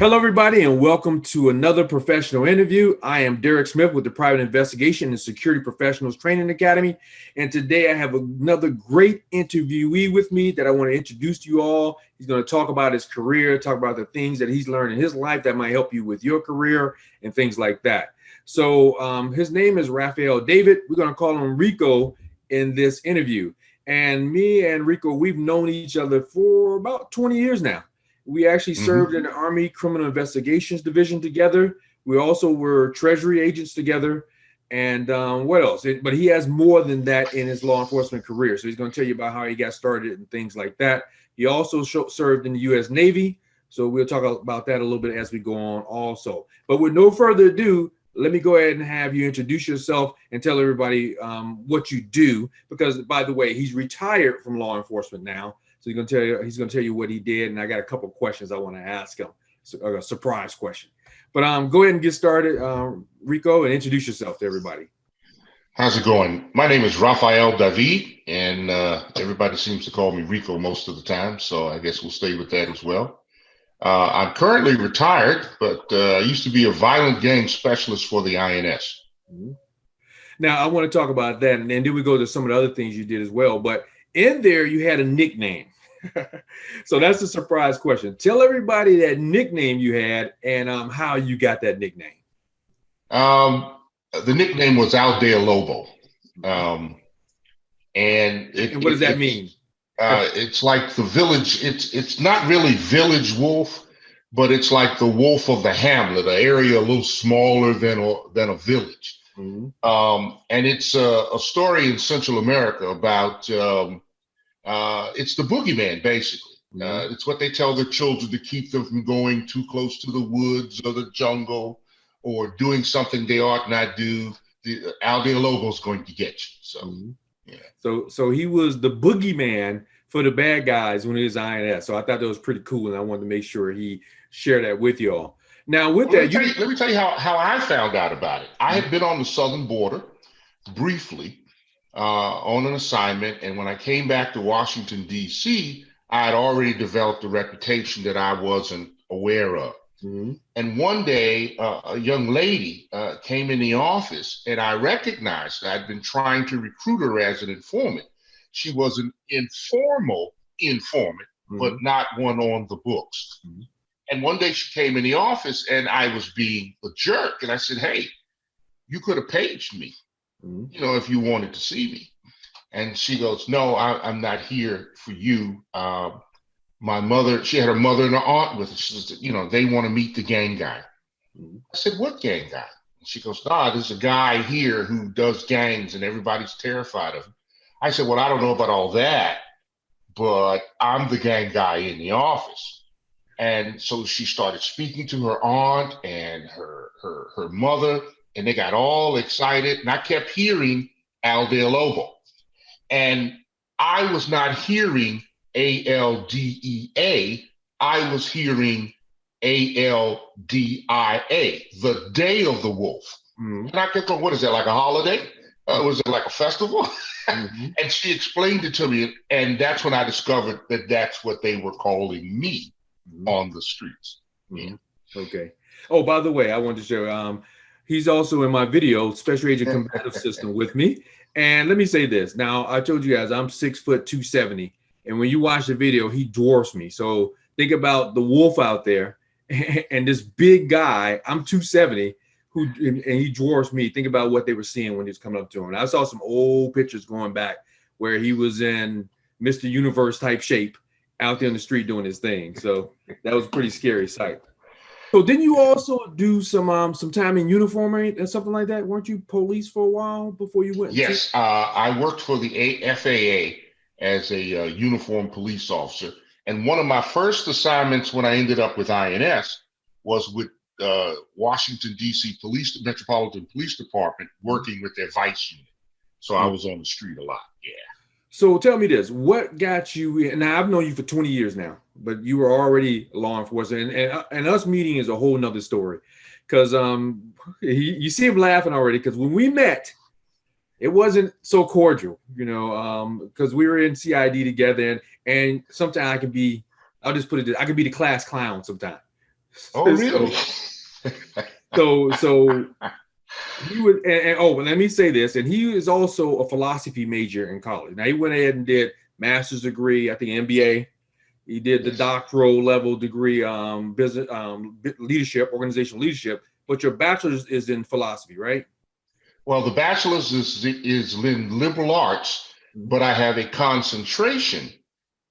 Hello, everybody, and welcome to another professional interview. I am Derek Smith with the Private Investigation and Security Professionals Training Academy. And today I have another great interviewee with me that I want to introduce to you all. He's going to talk about his career, talk about the things that he's learned in his life that might help you with your career and things like that. So his name is Raphael David. We're going to call him Rico in this interview. And me and Rico, we've known each other for about 20 years now. We actually served in the Army Criminal Investigations Division together. We also were Treasury agents together. And what else? But he has more than that in his law enforcement career. So he's going to tell you about how he got started and things like that. He also served in the U.S. Navy. So we'll talk about that a little bit as we go on also. But with no further ado, let me go ahead and have you introduce yourself and tell everybody what you do. Because, by the way, he's retired from law enforcement now. So he's going to tell you what he did, and I got a couple of questions I want to ask him, a surprise question. But go ahead and get started, Rico, and introduce yourself to everybody. How's it going? My name is Raphael David, and everybody seems to call me Rico most of the time, so I guess we'll stay with that as well. I'm currently retired, but I used to be a violent gang specialist for the INS. Now, I want to talk about that, and then we go to some of the other things you did as well. But in there, you had a nickname. So that's the surprise question. Tell everybody that nickname you had and how you got that nickname. The nickname was Aldea Lobo. And what does that mean? It's like the village. It's not really village wolf, but it's like the wolf of the hamlet, an area a little smaller than a village. And it's a story in Central America about it's the boogeyman, basically. It's what they tell their children to keep them from going too close to the woods or the jungle or doing something they ought not do. The Aldea Lobo is going to get you. So, yeah. So he was the boogeyman for the bad guys when he was INS. So I thought that was pretty cool, and I wanted to make sure he shared that with y'all. Now, with that, let me tell you how I found out about it. I had been on the southern border briefly on an assignment, and when I came back to Washington, D.C., I had already developed a reputation that I wasn't aware of. And one day, a young lady came in the office, and I recognized I'd been trying to recruit her as an informant. She was an informal informant, but not one on the books. And one day she came in the office and I was being a jerk. And I said, hey, you could have paged me, if you wanted to see me. And she goes, no, I'm not here for you. My mother, she had her mother and her aunt with her. She said, they want to meet the gang guy. I said, what gang guy? And she goes, nah, there's a guy here who does gangs and everybody's terrified of him. I said, well, I don't know about all that, but I'm the gang guy in the office. And so she started speaking to her aunt and her mother, and they got all excited. And I kept hearing Aldea Lobo. And I was not hearing ALDEA. I was hearing ALDIA, the Day of the Wolf. And I kept going, what is that, like a holiday? Was it like a festival? And she explained it to me. And that's when I discovered that that's what they were calling me on the streets. Okay. Oh, by the way, I wanted to show he's also in my video, Special Agent Combative System, with me. And let me say this. Now, I told you guys I'm 6 foot 270. And when you watch the video, he dwarfs me. So think about the wolf out there and this big guy, I'm 270, and he dwarfs me. Think about what they were seeing when he was coming up to him. And I saw some old pictures going back where he was in Mr. Universe type shape out there in the street doing his thing. So that was a pretty scary sight. So didn't you also do some time in uniform or something like that? Weren't you police for a while before you went? Yes, I worked for the FAA as a uniform police officer. And one of my first assignments when I ended up with INS was with Washington, D.C. Metropolitan Police Department, working with their vice unit. So I was on the street a lot, yeah. So tell me this, what got you in? Now, I've known you for 20 years now, but you were already law enforcement, and us meeting is a whole nother story. Because you see him laughing already, because when we met, it wasn't so cordial, because we were in CID together, and sometimes I'll just put it this, I could be the class clown sometimes. Oh, really? So he was, oh, let me say this, and he was also a philosophy major in college. Now he went ahead and did master's degree, I think MBA. He did the doctoral level degree, business, leadership, organizational leadership. But your bachelor's is in philosophy, right? Well, the bachelor's is in liberal arts, but I have a concentration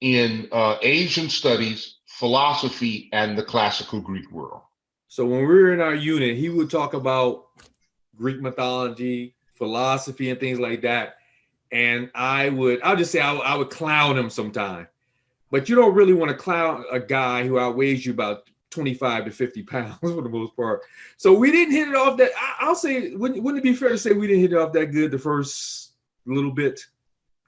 in Asian studies, philosophy, and the classical Greek world. So when we were in our unit, he would talk about Greek mythology, philosophy, and things like that. And I'll just say I would clown him sometime. But you don't really want to clown a guy who outweighs you about 25 to 50 pounds for the most part. So we didn't hit it off that. I'll say, wouldn't it be fair to say we didn't hit it off that good the first little bit?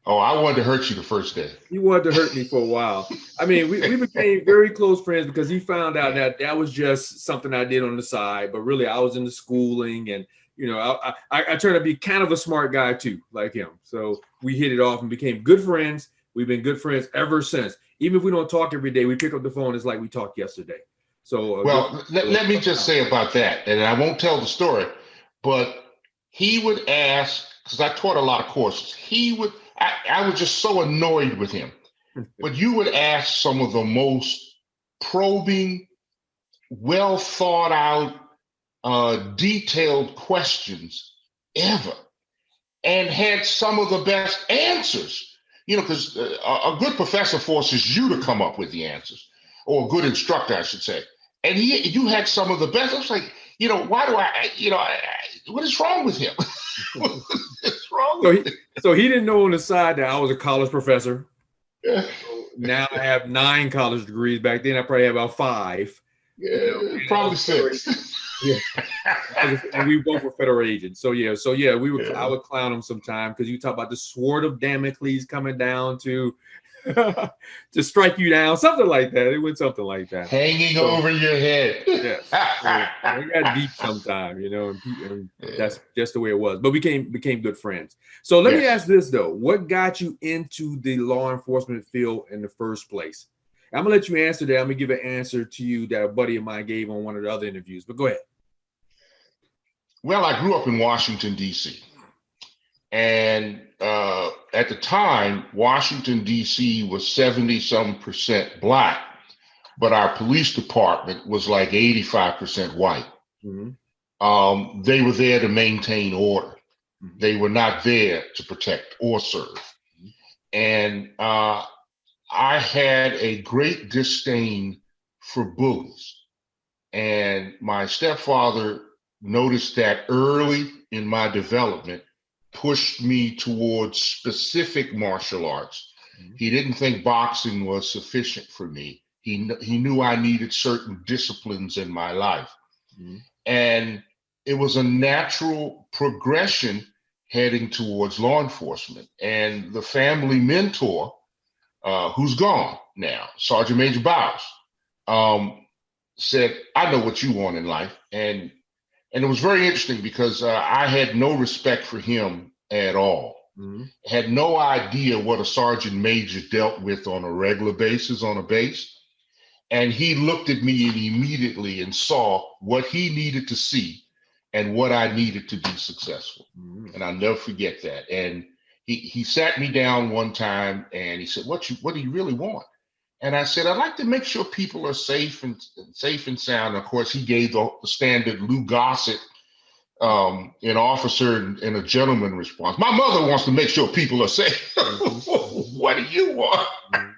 Oh, I wanted to hurt you the first day. You wanted to hurt me for a while. I mean, we became very close friends because he found out that was just something I did on the side. But really, I was into schooling, and I turned out to be kind of a smart guy too, like him. So we hit it off and became good friends. We've been good friends ever since. Even if we don't talk every day, we pick up the phone. It's like we talked yesterday. So let me just say about that, and I won't tell the story, but he would ask, because I taught a lot of courses. I was just so annoyed with him. But you would ask some of the most probing, well thought out, detailed questions ever, and had some of the best answers. Because a good professor forces you to come up with the answers, or a good instructor, I should say. And you had some of the best. I was like, why do what is wrong with him? What's wrong with him? So he didn't know on the side that I was a college professor. Yeah. So now I have 9 college degrees. Back then I probably had about 5. Yeah, probably 6. Yeah. And we both were federal agents. So I would clown him sometime because you talk about the sword of Damocles coming down to strike you down, something like that. It went something like that. Hanging over your head. Yes. So we got deep sometime, and that's just the way it was. But we became good friends. So let me ask this though. What got you into the law enforcement field in the first place? I'm gonna let you answer that. I'm gonna give an answer to you that a buddy of mine gave on one of the other interviews, but go ahead. Well, I grew up in Washington, D.C. And at the time, Washington, D.C. was 70-some% Black, but our police department was like 85% white. Mm-hmm. They were there to maintain order. Mm-hmm. They were not there to protect or serve. Mm-hmm. And I had a great disdain for bullies. And my stepfather noticed that early in my development, pushed me towards specific martial arts. Mm-hmm. He didn't think boxing was sufficient for me. He knew I needed certain disciplines in my life. Mm-hmm. And it was a natural progression heading towards law enforcement. And the family mentor, who's gone now, Sergeant Major Bowers, said, I know what you want in life. And it was very interesting because I had no respect for him at all. Mm-hmm. Had no idea what a sergeant major dealt with on a regular basis on a base. And he looked at me and immediately and saw what he needed to see and what I needed to be successful. Mm-hmm. And I'll never forget that. And he sat me down one time and he said, what do you really want? And I said, I'd like to make sure people are safe and sound. Of course, he gave the standard Lou Gossett, an officer and a gentleman response. My mother wants to make sure people are safe. What do you want? Mm-hmm.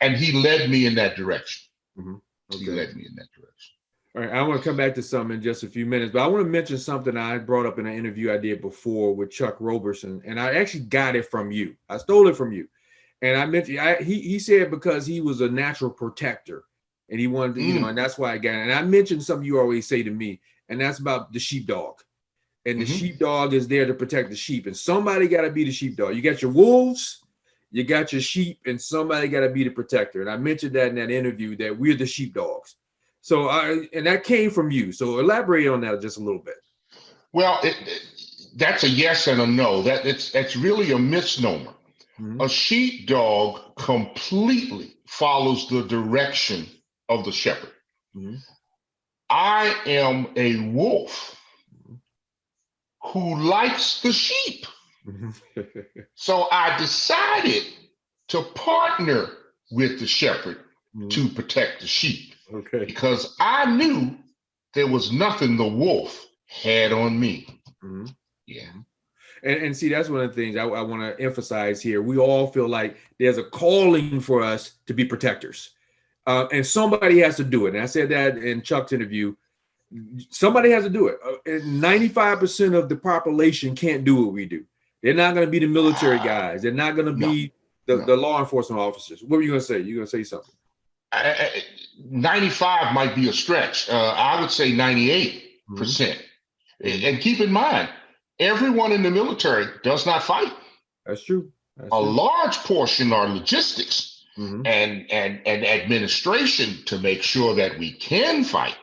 And he led me in that direction. Mm-hmm. Okay. He led me in that direction. All right, I want to come back to something in just a few minutes, but I want to mention something I brought up in an interview I did before with Chuck Roberson, and I actually got it from you. I stole it from you. And I mentioned, he said because he was a natural protector and he wanted to, and that's why I got it. And I mentioned something you always say to me, and that's about the sheepdog. And the sheepdog is there to protect the sheep. And somebody got to be the sheepdog. You got your wolves, you got your sheep, and somebody got to be the protector. And I mentioned that in that interview that we're the sheepdogs. So, and that came from you. So elaborate on that just a little bit. Well, that's a yes and a no. That's really a misnomer. Mm-hmm. A sheepdog completely follows the direction of the shepherd. Mm-hmm. I am a wolf who likes the sheep. So I decided to partner with the shepherd to protect the sheep. Okay. Because I knew there was nothing the wolf had on me. Yeah. And see, that's one of the things I want to emphasize here. We all feel like there's a calling for us to be protectors. And somebody has to do it. And I said that in Chuck's interview. Somebody has to do it. 95% of the population can't do what we do. They're not going to be the military guys. They're not going to be the law enforcement officers. What were you going to say? You're going to say something. 95 might be a stretch. I would say 98%. And keep in mind, everyone in the military does not fight. That's true. A large portion are logistics and administration to make sure that we can fight.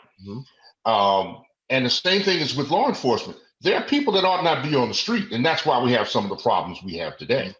And the same thing is with law enforcement. There are people that ought not be on the street, and that's why we have some of the problems we have today.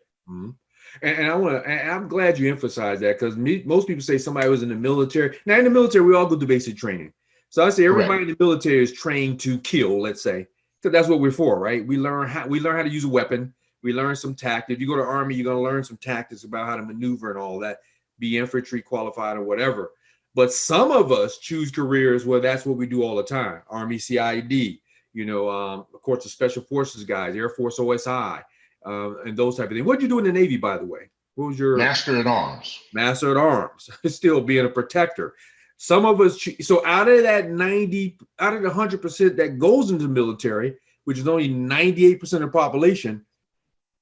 And I'm glad you emphasized that, because most people say somebody was in the military. Now, in the military, we all go through basic training. So I say everybody in the military is trained to kill, let's say. So that's what we're for, right? We learn how to use a weapon. We learn some tactics. If you go to the Army, you're going to learn some tactics about how to maneuver and all that, be infantry qualified or whatever. But some of us choose careers where that's what we do all the time. Army CID, of course, the Special Forces guys, Air Force OSI, and those type of things. What did you do in the Navy, by the way? What was your Master at Arms? Master at Arms, still being a protector. Some of us, so out of the 100% that goes into the military, which is only 98% of the population,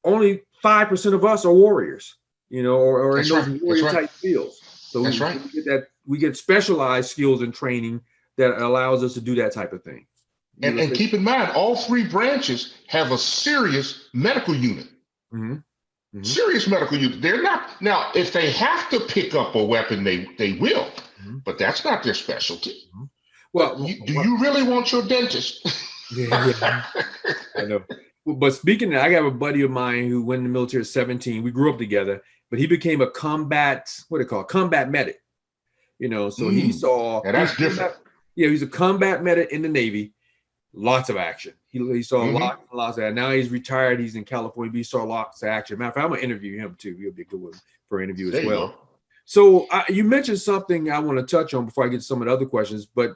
only 5% of us are warriors, or in those warrior type fields. So we get specialized skills and training that allows us to do that type of thing. And keep in mind, all three branches have a serious medical unit. Serious medical unit. They're not, now, if they have to pick up a weapon, they will, but that's not their specialty. Well, do you really want your dentist? Yeah. I know. But speaking of, I got a buddy of mine who went in the military at 17. We grew up together, but he became a combat medic. So he saw. Yeah, that's different. He's a combat medic in the Navy. Lots of action. He saw lots of that. Now he's retired. He's in California. But he saw lots of action. Matter of fact, I'm gonna interview him too. He'll be a good one for an interview as well. So you mentioned something I want to touch on before I get to some of the other questions. But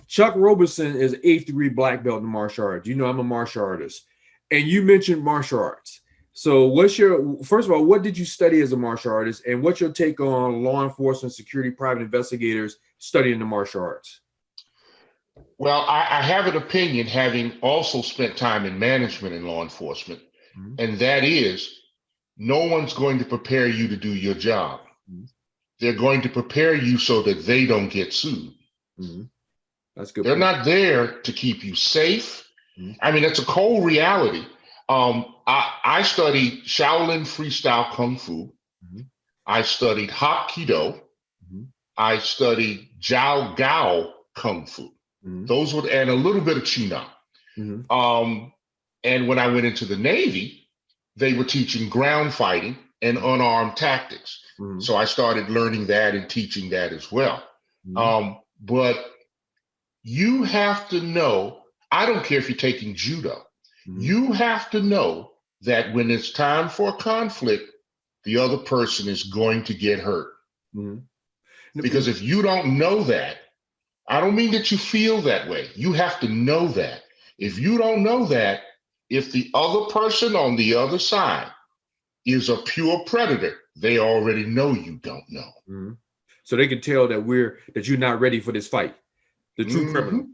Chuck Roberson is 8th degree black belt in martial arts. I'm a martial artist, and you mentioned martial arts. So first of all, what did you study as a martial artist, and what's your take on law enforcement, security, private investigators studying the martial arts? Well, I have an opinion, having also spent time in management in law enforcement, and that is, no one's going to prepare you to do your job. They're going to prepare you so that they don't get sued. That's good. They're not there to keep you safe. I mean, it's a cold reality. I studied Shaolin freestyle Kung Fu. I studied Hapkido. I studied Jiao Gao Kung Fu. Those were, and a little bit of China. And when I went into the Navy, they were teaching ground fighting and unarmed tactics. So I started learning that and teaching that as well. But you have to know, I don't care if you're taking judo, you have to know that when it's time for a conflict, the other person is going to get hurt. Because if you don't know that, I don't mean that you feel that way. You have to know that. If you don't know that, if the other person on the other side is a pure predator, they already know you don't know. So they can tell that you're not ready for this fight. The true criminal.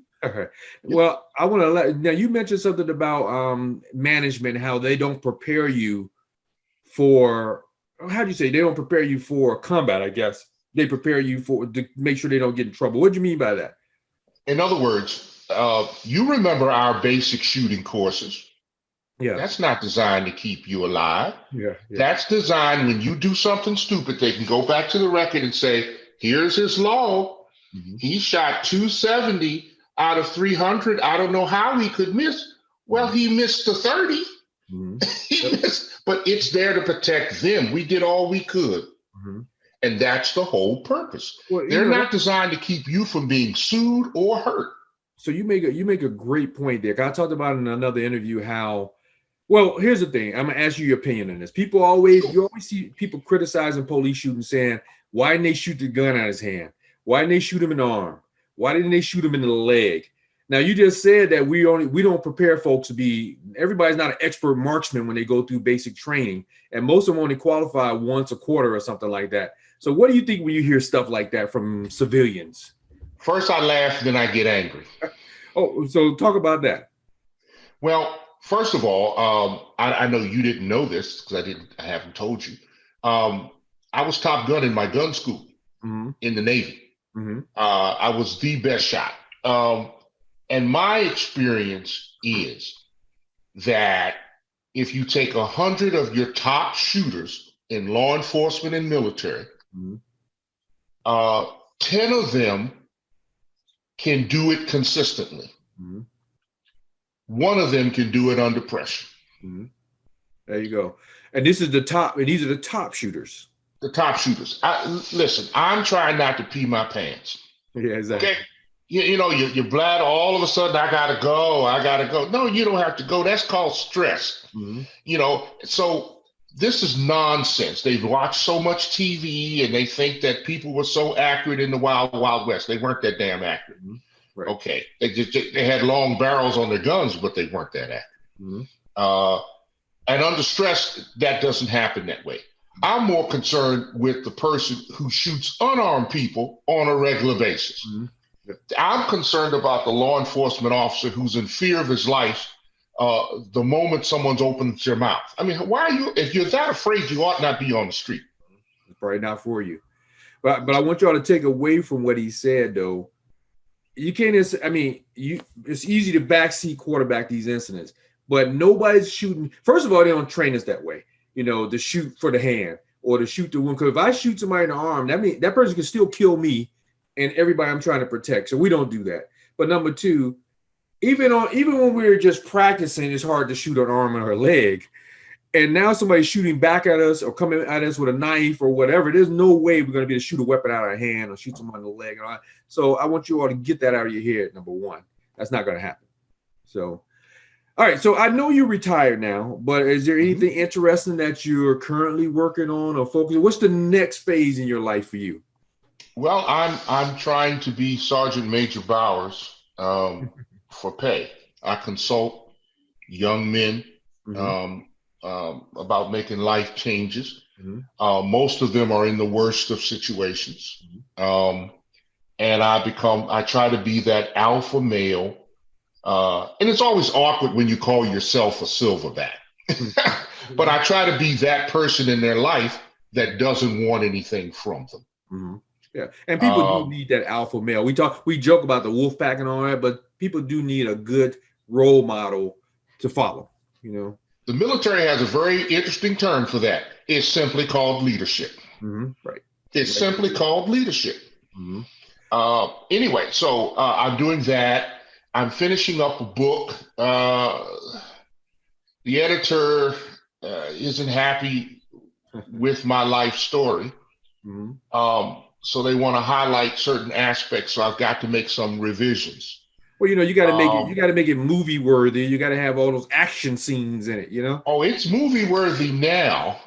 Well, I want to now you mentioned something about management, how they don't prepare you for, how do you say, they don't prepare you for combat, I guess. They prepare you to make sure they don't get in trouble. What do you mean by that? In other words, you remember our basic shooting courses. That's not designed to keep you alive. That's designed when you do something stupid, they can go back to the record and say, here's his log. He shot 270 out of 300. I don't know how he could miss. Well, he missed the 30. He missed, but it's there to protect them. We did all we could. And that's the whole purpose. Well, They're not designed to keep you from being sued or hurt. So you make a great point there. I talked about in another interview how, well, here's the thing. I'm gonna ask you your opinion on this. You always see people criticizing police shooting, saying, why didn't they shoot the gun out of his hand? Why didn't they shoot him in the arm? Why didn't they shoot him in the leg? Now you just said that we don't prepare folks to be. Everybody's not an expert marksman when they go through basic training, and most of them only qualify once a quarter or something like that. So what do you think when you hear stuff like that from civilians? First, I laugh, then I get angry. Oh, so talk about that. Well, first of all, I know you didn't know this because I haven't told you. I was top gun in my gun school in the Navy. I was the best shot. And my experience is that if you take 100 of your top shooters in law enforcement and military, 10 of them can do it consistently. One of them can do it under pressure. There you go. And these are the top shooters. The top shooters. Listen, I'm trying not to pee my pants. Yeah, exactly. Okay. Your bladder, all of a sudden, I gotta go. No, you don't have to go. That's called stress. So this is nonsense. They've watched so much TV and they think that people were so accurate in the Wild Wild West. They weren't that damn accurate. Right. Okay. They had long barrels on their guns, but they weren't that accurate. And under stress, that doesn't happen that way. I'm more concerned with the person who shoots unarmed people on a regular basis. I'm concerned about the law enforcement officer who's in fear of his life the moment someone's opens their mouth. I mean, if you're that afraid, you ought not be on the street. It's probably not for you. But I want y'all to take away from what he said, though. You can't, it's easy to backseat quarterback these incidents, but nobody's shooting. First of all, they don't train us that way, to shoot for the hand or to shoot the wound. Because if I shoot somebody in the arm, that means that person can still kill me and everybody I'm trying to protect. So we don't do that. But number two, even when we're just practicing, it's hard to shoot an arm or a leg. And now somebody's shooting back at us or coming at us with a knife or whatever. There's no way we're going to be able to shoot a weapon out of our hand or shoot someone in the leg. So I want you all to get that out of your head, number one. That's not going to happen. So, all right. So I know you're retired now, but is there anything interesting that you're currently working on or focusing? What's the next phase in your life for you? Well, I'm trying to be Sergeant Major Bowers for pay. I consult young men about making life changes. Most of them are in the worst of situations. And I try to be that alpha male. And it's always awkward when you call yourself a silverback. But I try to be that person in their life that doesn't want anything from them. Yeah, and people do need that alpha male. We joke about the wolf pack and all that, but people do need a good role model to follow. The military has a very interesting term for that. It's simply called leadership. Right. It's simply called leadership. Anyway, so I'm doing that. I'm finishing up a book. The editor isn't happy with my life story. So they want to highlight certain aspects. So I've got to make some revisions. Well, you got to make it movie worthy. You got to have all those action scenes in it, Oh, it's movie worthy now.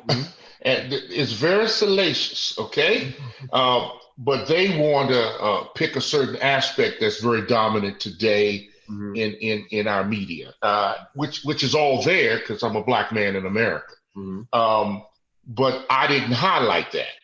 And it's very salacious. Okay. But they want to pick a certain aspect that's very dominant today in our media, which is all there because I'm a Black man in America. But I didn't highlight that.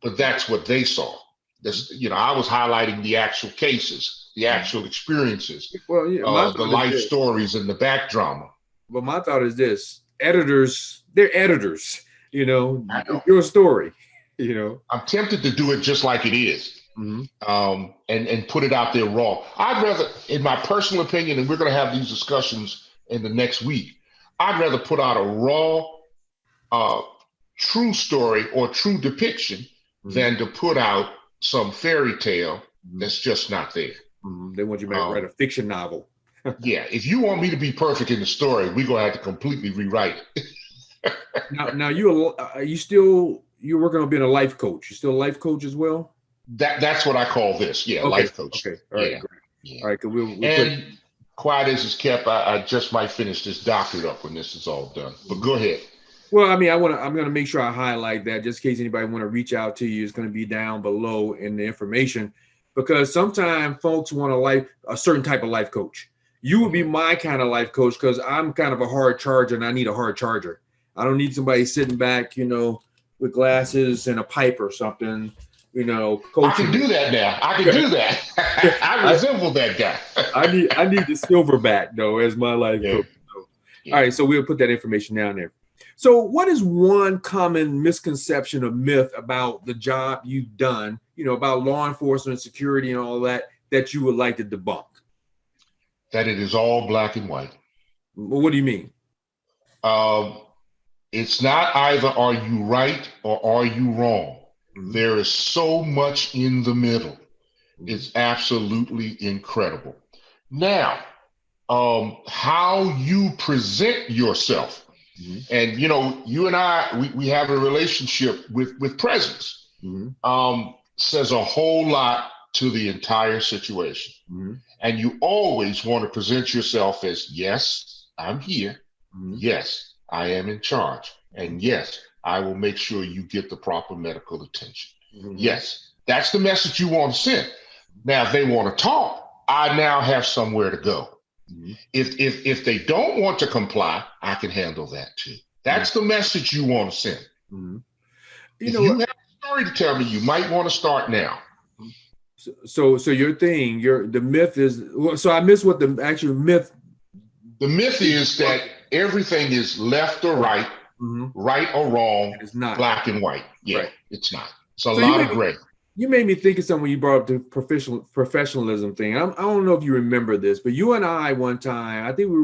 But that's what they saw. I was highlighting the actual cases, the actual experiences, the life stories and the back drama. But my thought is this: editors, they're editors. Your story. I'm tempted to do it just like it is, and put it out there raw. I'd rather, in my personal opinion, and we're going to have these discussions in the next week, I'd rather put out a raw, true story or true depiction than to put out some fairy tale that's just not there. They want you to write a fiction novel. Yeah, if you want me to be perfect in the story, we're going to have to completely rewrite it. Now you you're working on being a life coach. You still a life coach as well? That's what I call this. Yeah, Okay. life coach. Okay. All right. Yeah. Great. Yeah. All right. Cause we'll And quiet as it's kept, I just might finish this doctorate up when this is all done. But go ahead. Well, I mean, I'm going to make sure I highlight that just in case anybody want to reach out to you. It's going to be down below in the information, because sometimes folks want a certain type of life coach. You would be my kind of life coach, because I'm kind of a hard charger and I need a hard charger. I don't need somebody sitting back, with glasses and a pipe or something, coaching. I can do that now. I can do that. I resemble that guy. I need the silverback though as my life coach. So, all right, so we'll put that information down there. So what is one common misconception or myth about the job you've done, about law enforcement, security, and all that you would like to debunk? That it is all black and white. Well, what do you mean? It's not either are you right or are you wrong. Mm-hmm. There is so much in the middle. Mm-hmm. It's absolutely incredible. Now, how you present yourself. Mm-hmm. And, you and I, we have a relationship with presence. Mm-hmm. Says a whole lot to the entire situation. Mm-hmm. And you always want to present yourself as, yes, I'm here. Mm-hmm. Yes, I am in charge. And yes, I will make sure you get the proper medical attention. Mm-hmm. Yes, that's the message you want to send. Now, if they want to talk, I now have somewhere to go. Mm-hmm. If they don't want to comply, I can handle that too. That's the message you want to send. Mm-hmm. If you have a story to tell me, you might want to start now. So your thing, the myth is. So I missed what the actual myth. The myth is that everything is left or right, mm-hmm. right or wrong. It's not black and white. Yeah, right. It's not. It's a lot of gray. You made me think of something when you brought up the professionalism thing. I don't know if you remember this, but you and I one time, I think we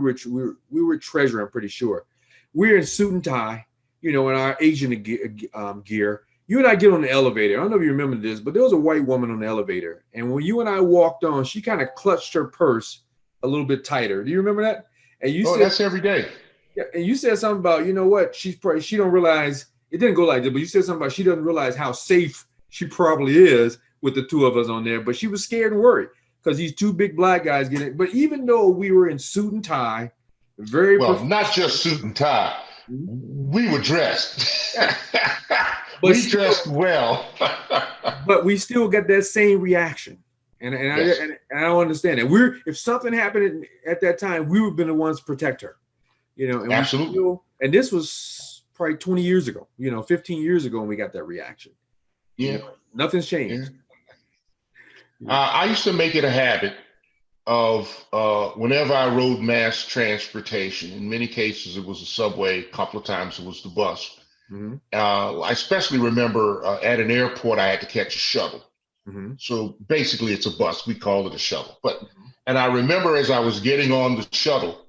were Treasury. I'm pretty sure we were in suit and tie, in our Asian gear. You and I get on the elevator. I don't know if you remember this, but there was a white woman on the elevator, and when you and I walked on, she kind of clutched her purse a little bit tighter. Do you remember that? And you said that's every day. Yeah, and you said something about what she don't realize. It didn't go like that, but you said something about she doesn't realize how safe she probably is with the two of us on there, but she was scared and worried because these two big black guys get it. But even though we were in suit and tie, not just suit and tie, we were dressed. But we dressed well. But we still get that same reaction. And yes. I don't understand it. If something happened at that time, we would have been the ones to protect her. And absolutely. And this was probably 20 years ago, 15 years ago when we got that reaction. Yeah. Nothing's changed. Yeah. I used to make it a habit of whenever I rode mass transportation, in many cases it was the subway, a couple of times it was the bus. Mm-hmm. I especially remember at an airport, I had to catch a shuttle. Mm-hmm. So basically it's a bus. We call it a shuttle. And I remember as I was getting on the shuttle,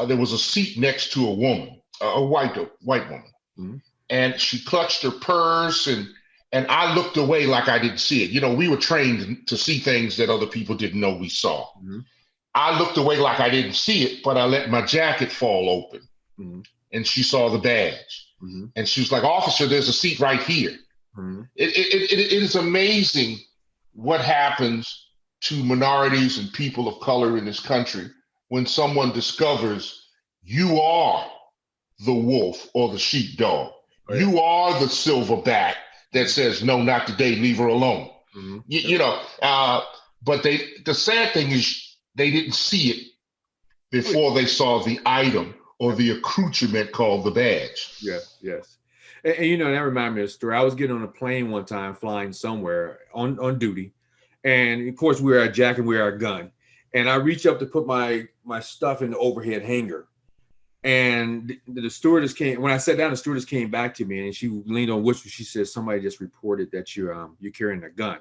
there was a seat next to a woman, a white woman. Mm-hmm. And she clutched her purse and I looked away like I didn't see it. We were trained to see things that other people didn't know we saw. Mm-hmm. I looked away like I didn't see it, but I let my jacket fall open. Mm-hmm. And she saw the badge. Mm-hmm. And she was like, "Officer, there's a seat right here." Mm-hmm. It is amazing what happens to minorities and people of color in this country when someone discovers you are the wolf or the sheepdog. Right. You are the silverback that says, "No, not today, leave her alone." Mm-hmm. But the sad thing is they didn't see it before they saw the item or the accoutrement called the badge. Yes. And that reminded me of a story. I was getting on a plane one time flying somewhere on duty. And of course we were at jack and we were our gun. And I reached up to put my stuff in the overhead hanger. And the stewardess came, when I sat down, the stewardess came back to me and she leaned on whisper. She said, "Somebody just reported that you're carrying a gun."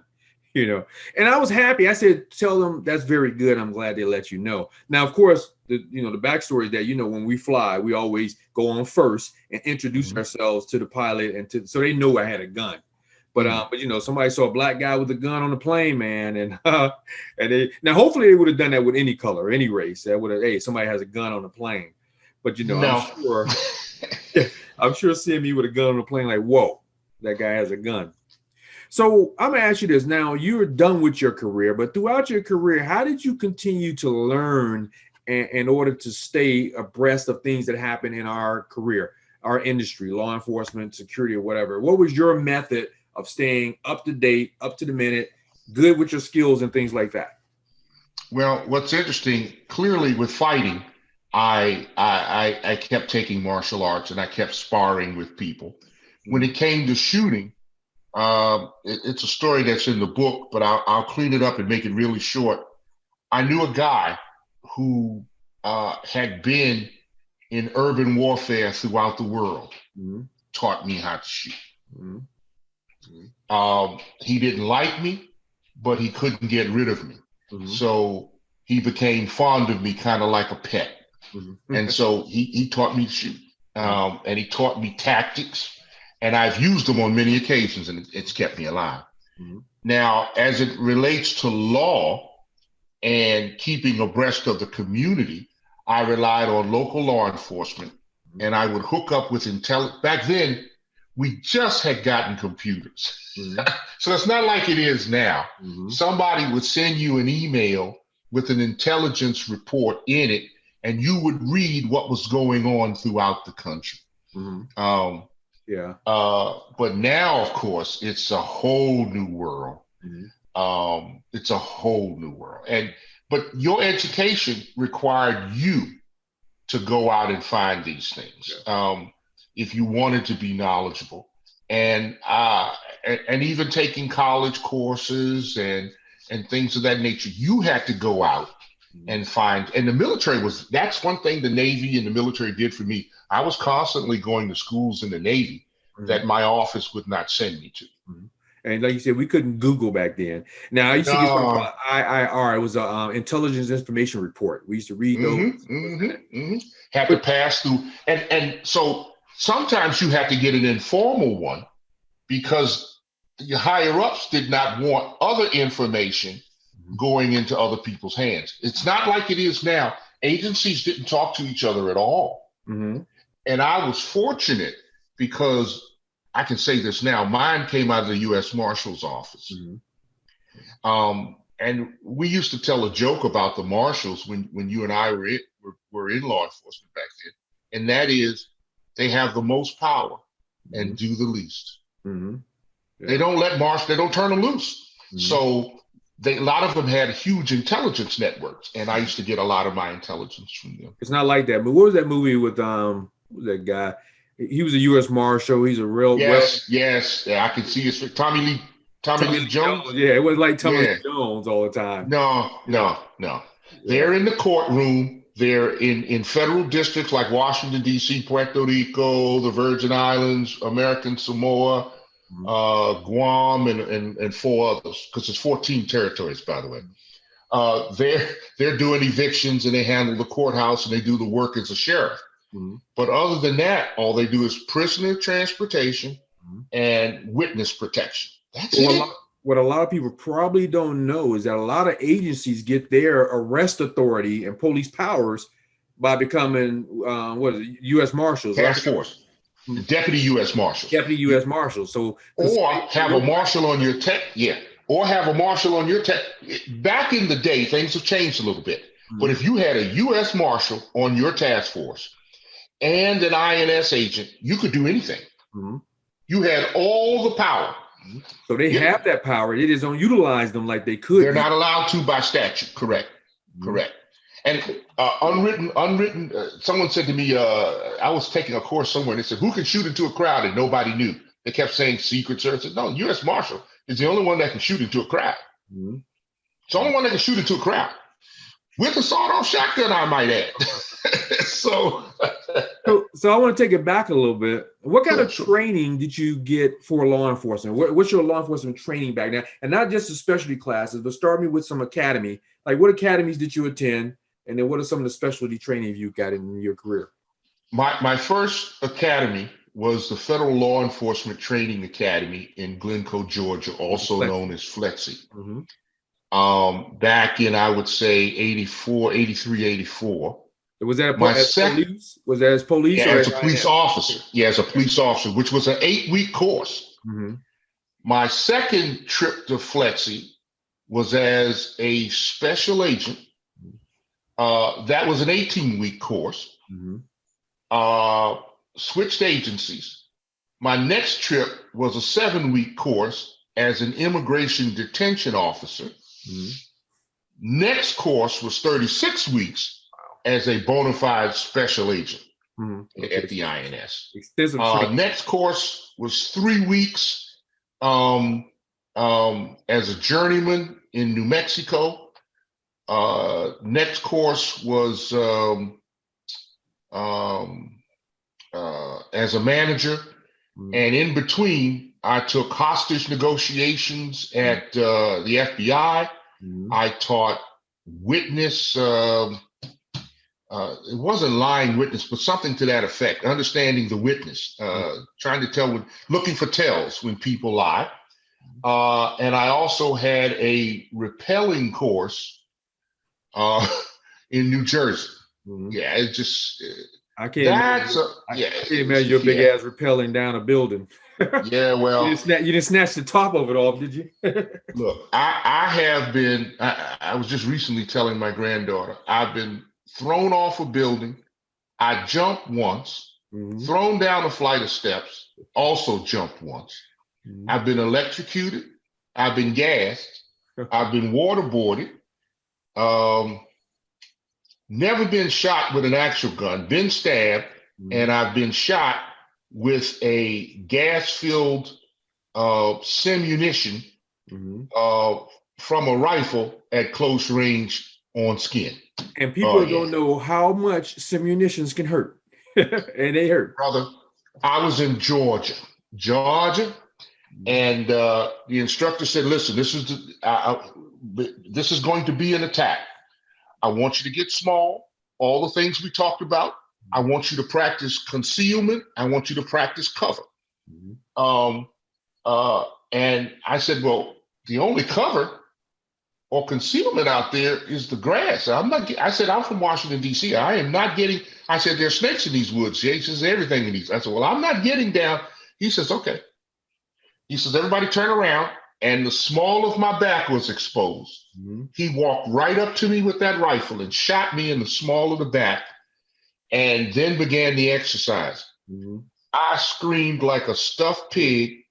And I was happy. I said, "Tell them that's very good. I'm glad they let you know." Now, of course, the backstory is that, when we fly, we always go on first and introduce mm-hmm. ourselves to the pilot so they know I had a gun. But somebody saw a black guy with a gun on the plane, man, and now hopefully they would have done that with any color, any race. That would have, hey, somebody has a gun on the plane. But no. I'm sure seeing me with a gun on the plane, like, whoa. That guy has a gun. So I'm gonna ask you this now. You're done with your career, but throughout your career, how did you continue to learn in order to stay abreast of things that happen in our career, our industry, law enforcement, security, or whatever? What was your method of staying up to date, up to the minute, good with your skills and things like that? Well, what's interesting, clearly with fighting, I kept taking martial arts and I kept sparring with people. When it came to shooting, it's a story that's in the book, but I'll clean it up and make it really short. I knew a guy who had been in urban warfare throughout the world, taught me how to shoot. He didn't like me, but he couldn't get rid of me. So he became fond of me, kind of like a pet. And so he taught me to shoot, and he taught me tactics. And I've used them on many occasions, and it's kept me alive. Now, as it relates to law and keeping abreast of the community, I relied on local law enforcement, and I would hook up with intelligence. Back then, we just had gotten computers. So it's not like it is now. Somebody would send you an email with an intelligence report in it, and you would read what was going on throughout the country. But now, of course, it's a whole new world. It's a whole new world. But your education required you to go out and find these things if you wanted to be knowledgeable. And even taking college courses and things of that nature, you had to go out and find. And the military that's one thing the Navy and the military did for me. I was constantly going to schools in the Navy that my office would not send me to. And like you said, we couldn't Google back then. Now, I used to get something called IIR. It was an intelligence information report. We used to read those. Had to pass through. And so sometimes you had to get an informal one because your higher ups did not want other information going into other people's hands. It's not like it is now. Agencies didn't talk to each other at all. And I was fortunate because I can say this now, mine came out of the U.S. Marshal's office. And we used to tell a joke about the Marshals when you and I were in law enforcement back then. And that is, they have the most power and do the least. They don't they don't turn them loose. So a lot of them had huge intelligence networks. And I used to get a lot of my intelligence from them. It's not like that. But what was that movie with that guy? He was a U.S. Marshal. He's a real yes. Yeah, I can see his Tommy Lee Jones. Yeah, it was like Tommy Lee Jones all the time. No. They're in the courtroom. They're in federal districts like Washington, D.C., Puerto Rico, the Virgin Islands, American Samoa, Guam, and 4 others, because it's 14 territories, by the way. They're doing evictions, and they handle the courthouse, and they do the work as a sheriff. But other than that, all they do is prisoner transportation and witness protection. That's it. What a lot of people probably don't know is that a lot of agencies get their arrest authority and police powers by becoming U.S. Marshals, task force, deputy U.S. Marshals, deputy U.S. Marshals. So or have a marshal on your tech, or have a marshal on your tech. Back in the day, things have changed a little bit. But if you had a U.S. Marshal on your task force and an INS agent, you could do anything. You had all the power. So they have that power. They just don't utilize them like they could. They're not allowed to by statute. Correct. And unwritten. Someone said to me, I was taking a course somewhere, and they said, "Who can shoot into a crowd?" And nobody knew. They kept saying Secret Service. I said, no, U.S. Marshal is the only one that can shoot into a crowd. It's the only one that can shoot into a crowd with a sawed-off shotgun, I might add. So I want to take it back a little bit. What kind of training did you get for law enforcement? What's your law enforcement training back now? And not just the specialty classes, but start me with some academy. Like, what academies did you attend? And then what are some of the specialty training you got in your career? My first academy was the Federal Law Enforcement Training Academy in Glencoe, Georgia, also known as FLEXI. Back in, I would say, 83, 84. Was that police? Was that as police? Yeah, as a police officer. Yeah, as a police officer, which was an 8-week course. Mm-hmm. My second trip to FLETC was as a special agent. That was an 18-week course. Mm-hmm. Switched agencies. My next trip was a 7-week course as an immigration detention officer. Mm-hmm. Next course was 36 weeks as a bona fide special agent at the INS. Extensive training. Next course was 3 weeks as a journeyman in New Mexico. Next course was as a manager. And in between, I took hostage negotiations at the FBI. I taught witness, it wasn't lying witness, but something to that effect, understanding the witness, trying to tell, looking for tells when people lie. And I also had a rappelling course in New Jersey. Yeah, it just... I can't imagine your big ass rappelling down a building. Yeah, well, you didn't snatch the top of it off, did you? Look, I have been. I was just recently telling my granddaughter, I've been thrown off a building. I jumped once, thrown down a flight of steps, also jumped once. I've been electrocuted. I've been gassed. I've been waterboarded. Never been shot with an actual gun, been stabbed, and I've been shot with a gas-filled simunition from a rifle at close range on skin. And people don't know how much simunitions can hurt. And they hurt. Brother, I was in Georgia, and the instructor said, listen, this is going to be an attack. I want you to get small, all the things we talked about. I want you to practice concealment. I want you to practice cover. And I said, well, the only cover or concealment out there is the grass. I said, I'm from Washington, D.C. I am not getting, I said, there's snakes in these woods. Jay says, everything in these. I said, well, I'm not getting down. He says, okay. He says, everybody turn around. And the small of my back was exposed. He walked right up to me with that rifle and shot me in the small of the back, and then began the exercise. I screamed like a stuffed pig.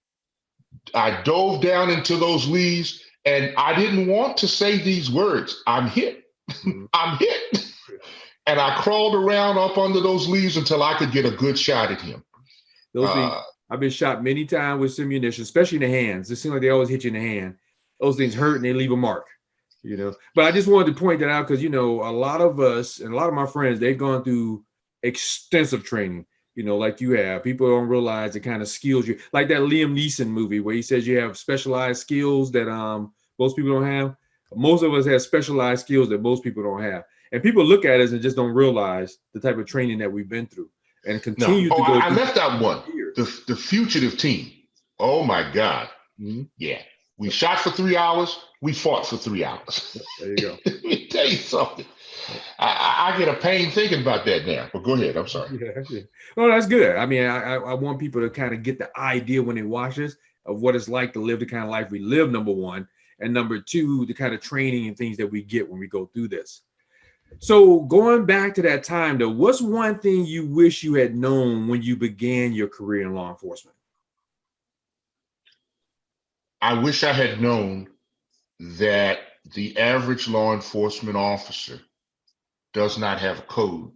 I dove down into those leaves, and I didn't want to say these words. I'm hit. I'm hit. And I crawled around up under those leaves until I could get a good shot at him. Those things, I've been shot many times with simunition, especially in the hands. It seems like they always hit you in the hand. Those things hurt and they leave a mark, But I just wanted to point that out because, a lot of us and a lot of my friends, they've gone through extensive training, like you have. People don't realize the kind of skills you, like that Liam Neeson movie where he says you have specialized skills that most people don't have. Most of us have specialized skills that most people don't have. And people look at us and just don't realize the type of training that we've been through and continue to go through. I left out one. The fugitive team. Oh my God. Yeah. We shot for 3 hours. We fought for 3 hours. There you go. Let me tell you something. I get a pain thinking about that now. But go ahead. I'm sorry. Yeah. Well, that's good. I mean, I want people to kind of get the idea when they watch this of what it's like to live the kind of life we live, number one. And number two, the kind of training and things that we get when we go through this. So going back to that time, though, what's one thing you wish you had known when you began your career in law enforcement? I wish I had known that the average law enforcement officer does not have a code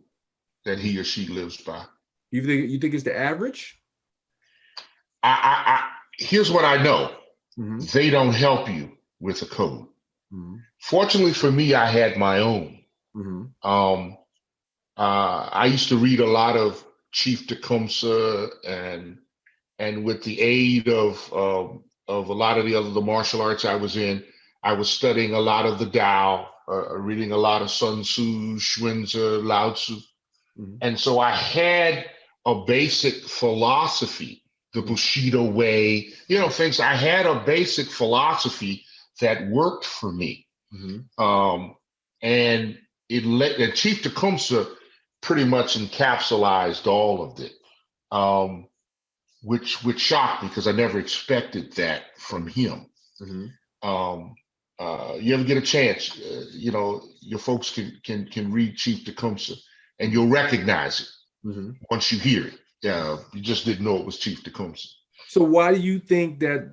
that he or she lives by. You think it's the average? Here's what I know. They don't help you with a code. Fortunately for me, I had my own. I used to read a lot of Chief Tecumseh, and with the aid of a lot of the martial arts I was in, I was studying a lot of the Tao, reading a lot of Sun Tzu, Xunzi, Lao Tzu. And so I had a basic philosophy, the Bushido way, things. I had a basic philosophy that worked for me. And Chief Tecumseh pretty much encapsulated all of it. which shocked me because I never expected that from him. Mm-hmm. You ever get a chance, your folks can read Chief Tecumseh, and you'll recognize it Mm-hmm. once you hear it. You just didn't know it was Chief Tecumseh. So why do you think that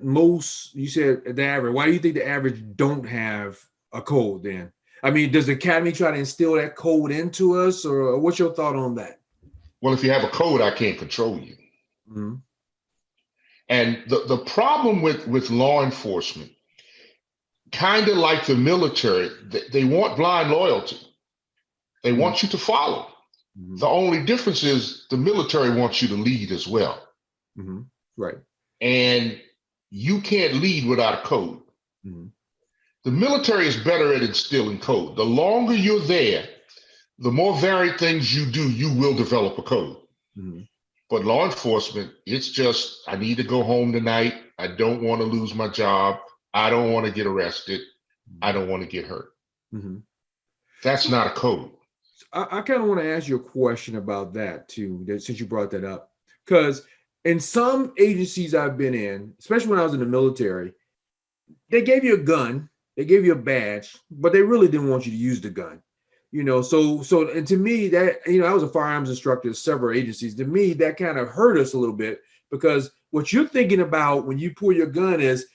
you said the average, why do you think the average don't have a code then? I mean, does the academy try to instill that code into us, or what's your thought on that? Well, if you have a code, I can't control you. Mm-hmm. And the problem with law enforcement, kind of like the military, they want blind loyalty. They Mm-hmm. want you to follow. Mm-hmm. The only difference is the military wants you to lead as well. Mm-hmm. Right. And you can't lead without a code. Mm-hmm. The military is better at instilling code. The longer you're there, the more varied things you do, you will develop a code. Mm-hmm. But law enforcement, it's just, I need to go home tonight. I don't want to lose my job. I don't want to get arrested. I don't want to get hurt. Mm-hmm. That's not a code. I kind of want to ask you a question about that too, since you brought that up. Because in some agencies I've been in, especially when I was in the military, they gave you a gun, they gave you a badge, but they really didn't want you to use the gun. So and to me that, I was a firearms instructor at several agencies. To me, that kind of hurt us a little bit, because what you're thinking about when you pull your gun is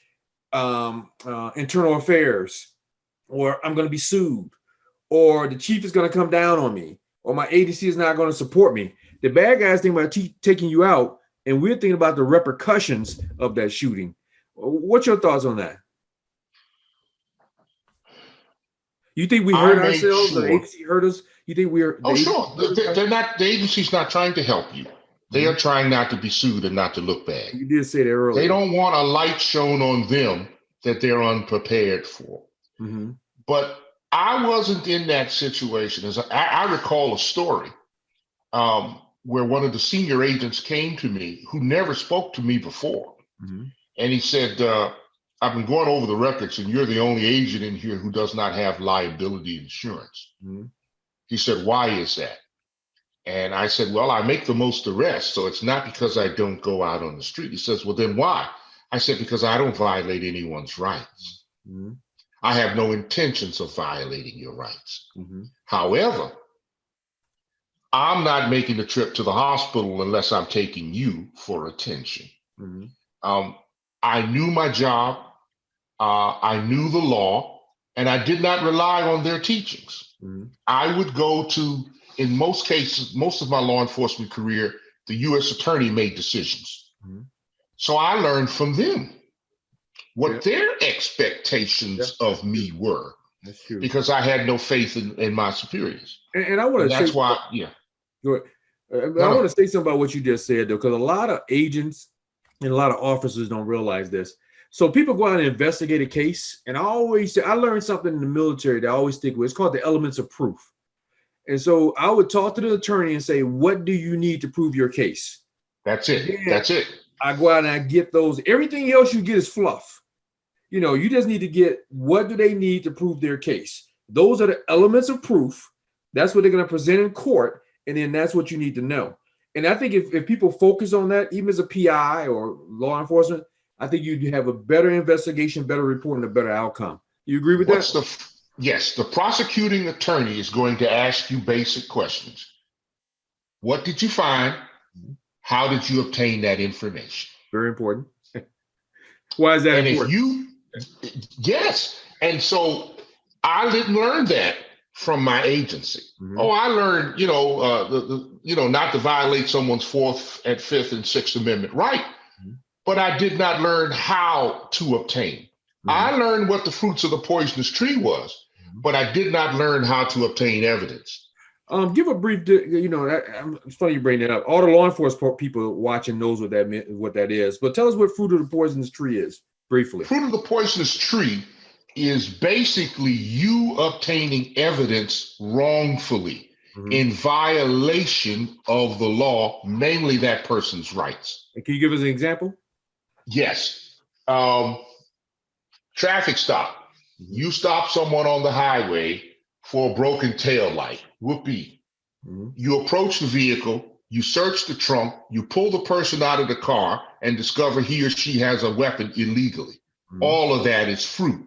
internal affairs, or I'm going to be sued, or the chief is going to come down on me, or my agency is not going to support me. The bad guys think about taking you out, and we're thinking about the repercussions of that shooting. What's your thoughts on that? You think we hurt ourselves, or the agency hurt us? You think we're? Oh, sure. They're not. The agency's not trying to help you. They are trying not to be sued and not to look bad. You did say that earlier. They don't want a light shown on them that they're unprepared for. Mm-hmm. But I wasn't in that situation. As I recall a story where one of the senior agents came to me who never spoke to me before. Mm-hmm. And he said, I've been going over the records, and you're the only agent in here who does not have liability insurance. Mm-hmm. He said, why is that? And I said, well, I make the most arrests, so it's not because I don't go out on the street. He says, well, then why? I said, because I don't violate anyone's rights. Mm-hmm. I have no intentions of violating your rights. Mm-hmm. However, I'm not making the trip to the hospital unless I'm taking you for attention. Mm-hmm. I knew my job. I knew the law, and I did not rely on their teachings. Mm-hmm. I would go to, in most cases, most of my law enforcement career, the U.S. attorney made decisions. Mm-hmm. So I learned from them what their expectations of me were. That's true. Because I had no faith in my superiors. And I want to say, that's why, Go ahead. I want to say something about what you just said, though, because a lot of agents and a lot of officers don't realize this. So people go out and investigate a case, and I always say, I learned something in the military that I always stick with. It's called the elements of proof. And so I would talk to the attorney and say, what do you need to prove your case? That's it. Then that's it. I go out and I get those. Everything else you get is fluff. You just need to get, what do they need to prove their case? Those are the elements of proof. That's what they're going to present in court. And then that's what you need to know. And I think if people focus on that, even as a PI or law enforcement, I think you'd have a better investigation, better report, and a better outcome. You agree with that? Yes, the prosecuting attorney is going to ask you basic questions. What did you find? How did you obtain that information? Very important. Why is that and important? Yes. And so I didn't learn that from my agency. Mm-hmm. Oh, I learned, not to violate someone's Fourth and Fifth and Sixth Amendment right, but I did not learn how to obtain. Mm-hmm. I learned what the fruits of the poisonous tree was, but I did not learn how to obtain evidence. Give a brief, it's funny you bring that up. All the law enforcement people watching knows what that is, but tell us what fruit of the poisonous tree is, briefly. Fruit of the poisonous tree is basically you obtaining evidence wrongfully in violation of the law, mainly that person's rights. Can you give us an example? Yes. Traffic stop. You stop someone on the highway for a broken tail light. Whoopee. You approach the vehicle. you search the trunk, you pull the person out of the car and discover he or she has a weapon illegally. All of that is fruit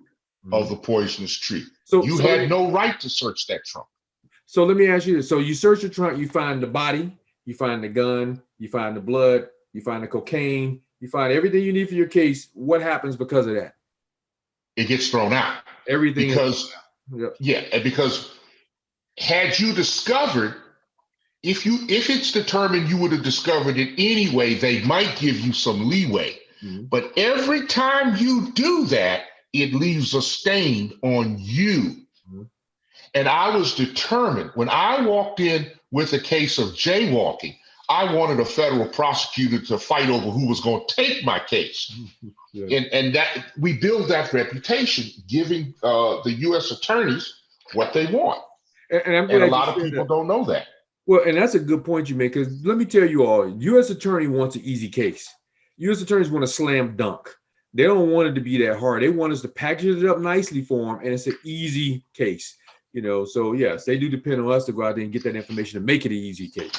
of the poisonous tree. You had no right to search that trunk. So let me ask you this. So you search the trunk, you find the body, you find the gun, you find the blood, you find the cocaine, you find everything you need for your case. What happens because of that? It gets thrown out. Everything because because had you discovered, if it's determined you would have discovered it anyway, they might give you some leeway. But every time you do that, it leaves a stain on you. And I was determined when I walked in with a case of jaywalking, I wanted a federal prosecutor to fight over who was going to take my case. And that we build that reputation, giving the U.S. attorneys what they want. And a lot of people don't know that. Well, and that's a good point you make, because let me tell you all, U.S. attorney wants an easy case. U.S. attorneys want a slam dunk. They don't want it to be that hard. They want us to package it up nicely for them, and it's an easy case. So yes, they do depend on us to go out there and get that information to make it an easy case.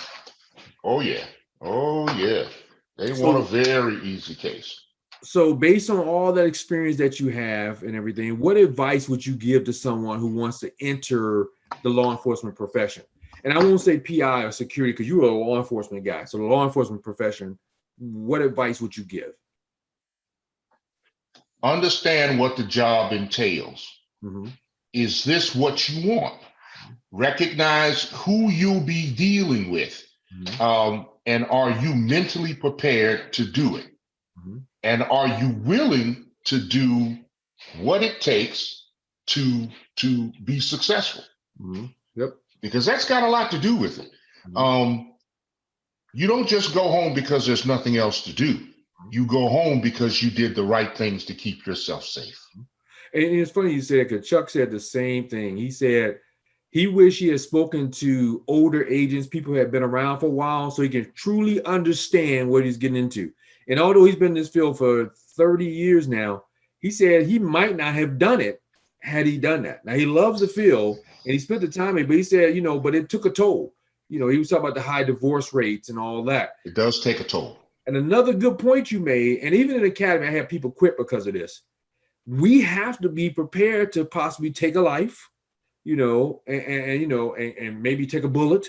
Oh yeah. They want a very easy case. So based on all that experience that you have and everything, what advice would you give to someone who wants to enter the law enforcement profession? And I won't say PI or security, because you're a law enforcement guy. So the law enforcement profession, what advice would you give? Understand what the job entails. Is this what you want? Recognize who you'll be dealing with. And are you mentally prepared to do it? And are you willing to do what it takes to be successful? Because that's got a lot to do with it. You don't just go home because there's nothing else to do. You go home because you did the right things to keep yourself safe. And it's funny you said, because Chuck said the same thing. He said he wished he had spoken to older agents, people who had been around for a while, so he can truly understand what he's getting into. And although he's been in this field for 30 years now, he said he might not have done it had he done that. Now, he loves the field and he spent the time in it, but he said, but it took a toll. He was talking about the high divorce rates and all that. It does take a toll. And another good point you made, and even in the academy, I had people quit because of this. We have to be prepared to possibly take a life, and maybe take a bullet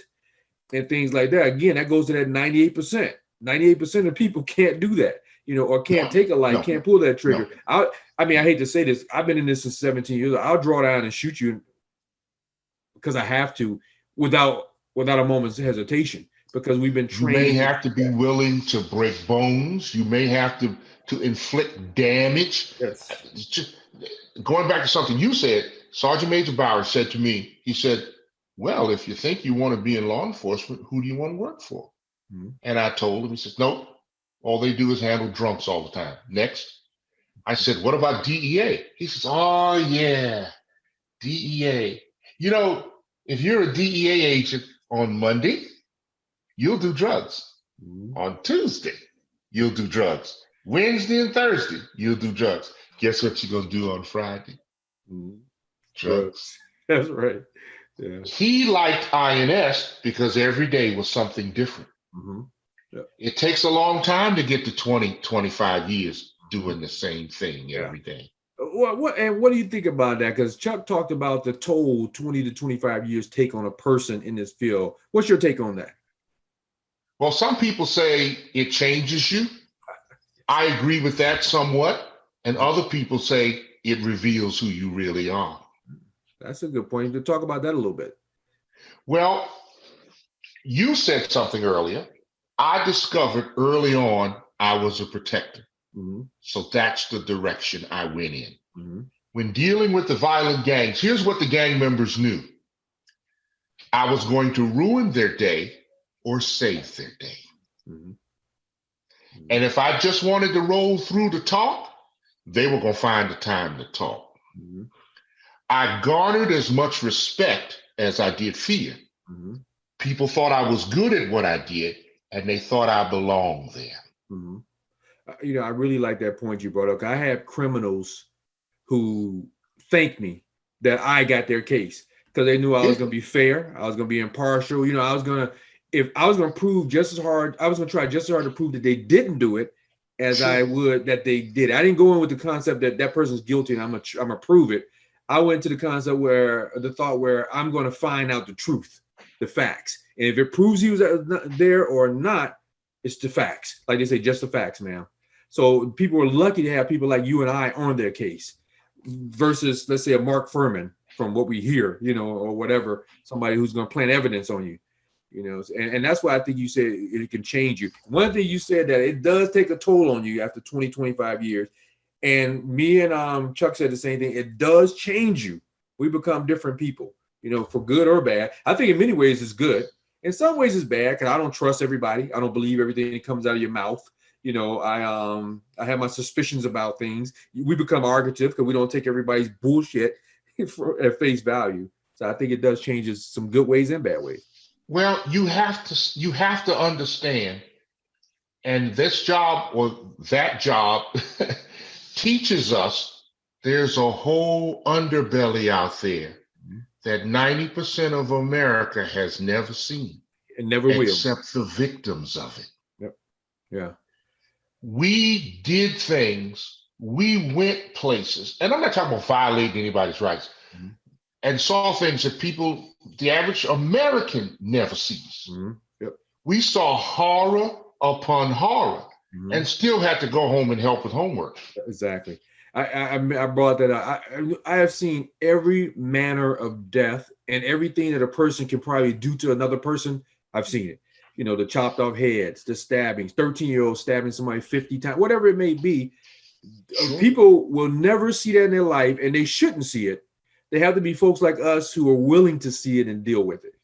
and things like that. Again, that goes to that 98%. 98% of people can't do that, or can't take a life, can't pull that trigger. I hate to say this. I've been in this since 17 years. I'll draw down and shoot you because I have to without a moment's hesitation, because we've been trained. You may have to be willing to break bones. You may have to inflict damage. Yes. Just going back to something you said, Sergeant Major Bauer said to me, he said, well, if you think you want to be in law enforcement, who do you want to work for? And I told him, he says, nope, all they do is handle drunks all the time. Next. I said, what about DEA? He says, oh yeah, DEA. If you're a DEA agent on Monday, you'll do drugs. On Tuesday, you'll do drugs. Wednesday and Thursday, you'll do drugs. Guess what you're going to do on Friday? Drugs. That's right. Yeah. He liked INS because every day was something different. It takes a long time to get to 20, 25 years doing the same thing every day. What do you think about that? Because Chuck talked about the toll 20 to 25 years take on a person in this field. What's your take on that? Well, some people say it changes you. I agree with that somewhat. And other people say it reveals who you really are. That's a good point to talk about that a little bit. Well, you said something earlier. I discovered early on I was a protector. So that's the direction I went in. When dealing with the violent gangs, here's what the gang members knew. I was going to ruin their day or save their day. And if I just wanted to roll through to talk, they were going to find the time to talk. I garnered as much respect as I did fear. People thought I was good at what I did, and they thought I belonged there. I really like that point you brought up. I have criminals who thank me that I got their case because they knew I was going to be fair. I was going to be impartial. I was going to, if I was going to prove just as hard, I was going to try just as hard to prove that they didn't do it as I would that they did. I didn't go in with the concept that that person's guilty and I'm gonna prove it. I went to the concept where the thought where I'm going to find out the truth, the facts, and if it proves he was there or not, it's the facts. Like they say, just the facts, man. So people are lucky to have people like you and I on their case, versus let's say a Mark Furman from what we hear, or whatever, somebody who's going to plant evidence on you. And that's why I think you said it can change you. One thing you said that it does take a toll on you after 20, 25 years. And me and Chuck said the same thing. It does change you. We become different people, for good or bad. I think in many ways it's good. In some ways it's bad because I don't trust everybody. I don't believe everything that comes out of your mouth. I have my suspicions about things. We become argumentative because we don't take everybody's bullshit at face value. So I think it does change us some good ways and bad ways. Well, you have to understand, and this job or that job teaches us there's a whole underbelly out there that 90% of America has never seen and never will, except the victims of it. Yep. Yeah. We did things, we went places, and I'm not talking about violating anybody's rights, and saw things that the average American never sees. Yep. We saw horror upon horror and still had to go home and help with homework. Exactly. I brought that up. I have seen every manner of death and everything that a person can probably do to another person. I've seen it. The chopped off heads, the stabbings, 13-year-olds stabbing somebody 50 times, whatever it may be. Sure. People will never see that in their life, and they shouldn't see it. They have to be folks like us who are willing to see it and deal with it,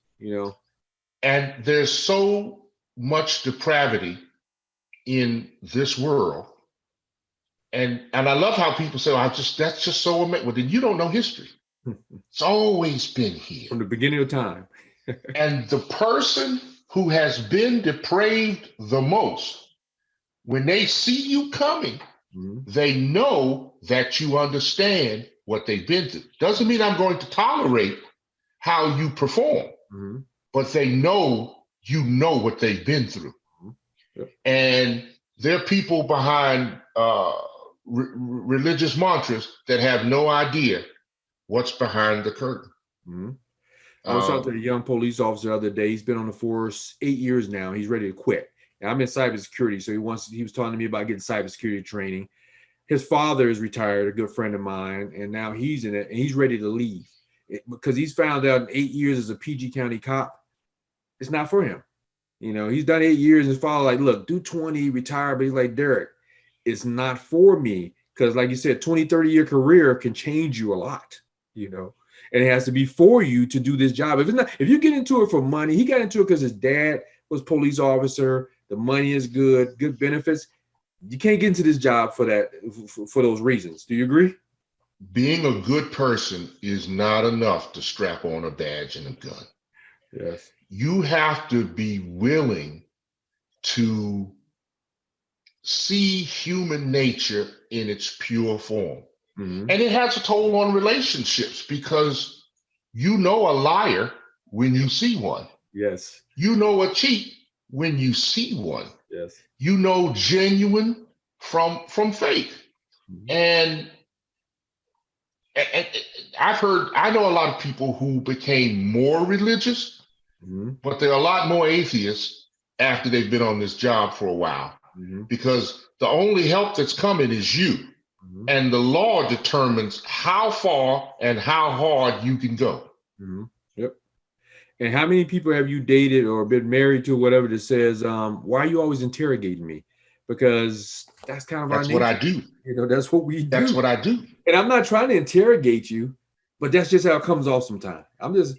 And there's so much depravity in this world. And I love how people say, that's just so amazing. Well, then you don't know history. It's always been here. From the beginning of time. And the person who has been depraved the most, when they see you coming, they know that you understand what they've been through. Doesn't mean I'm going to tolerate how you perform, but they know you know what they've been through. Yep. And there are people behind religious mantras that have no idea what's behind the curtain. I was talking to a young police officer the other day. He's been on the force 8 years now. He's ready to quit. And I'm in cybersecurity, so he was talking to me about getting cybersecurity training. His father is retired, a good friend of mine, and now he's in it, and he's ready to leave because he's found out in 8 years as a PG County cop, it's not for him. He's done 8 years, and his father like, look, do 20, retire. But he's like, Derek, it's not for me because, like you said, 20, 30-year career can change you a lot, and it has to be for you to do this job. If you get into it for money, he got into it because his dad was police officer. The money is good benefits. You can't get into this job for that, for those reasons. Do you agree? Being a good person is not enough to strap on a badge and a gun. Yes. You have to be willing to see human nature in its pure form. And it has a toll on relationships because you know a liar when you see one. Yes. You know a cheat when you see one. Yes. You know genuine from fake. And I know a lot of people who became more religious, but there are a lot more atheists after they've been on this job for a while because the only help that's coming is you. And the law determines how far and how hard you can go. Yep. And how many people have you dated or been married to, whatever, that says, why are you always interrogating me? Because that's kind of our nature. That's what I do. That's what we do. That's what I do. And I'm not trying to interrogate you, but that's just how it comes off sometimes.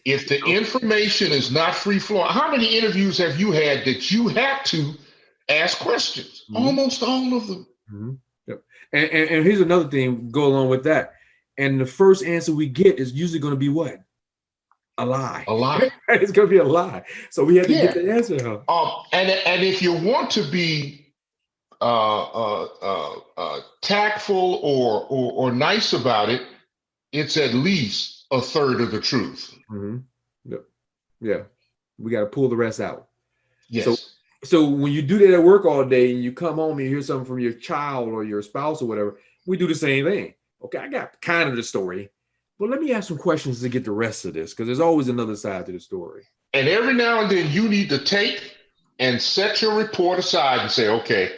If the information is not free flowing, how many interviews have you had that you had to ask questions? Almost all of them. Yep. And here's another thing, go along with that. And the first answer we get is usually going to be what? A lie. A lie. It's going to be a lie. So we have to get the answer. And if you want to be tactful or nice about it, it's at least a third of the truth. Yep. Yeah. We got to pull the rest out. So, Yes. so when you do that at work all day and you come home and you hear something from your child or your spouse or whatever, we do the same thing. Okay, I got kind of the story, but let me ask some questions to get the rest of this because there's always another side to the story. And every now and then you need to take and set your report aside and say, okay,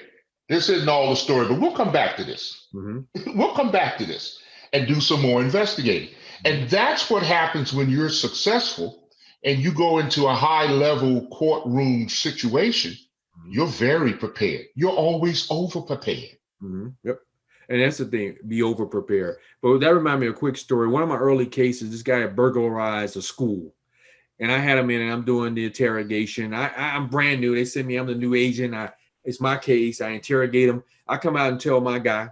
this isn't all the story, but we'll come back to this. Mm-hmm. We'll come back to this and do some more investigating. And that's what happens when you're successful and you go into a high level courtroom situation. Mm-hmm. You're very prepared. You're always over prepared. Mm-hmm. Yep. And that's the thing, be over prepared. But that reminds me of a quick story. One of my early cases, this guy had burglarized a school. And I had him in and I'm doing the interrogation. I'm brand new. They send me, I'm the new agent. It's my case. I interrogate him. I come out and tell my guy,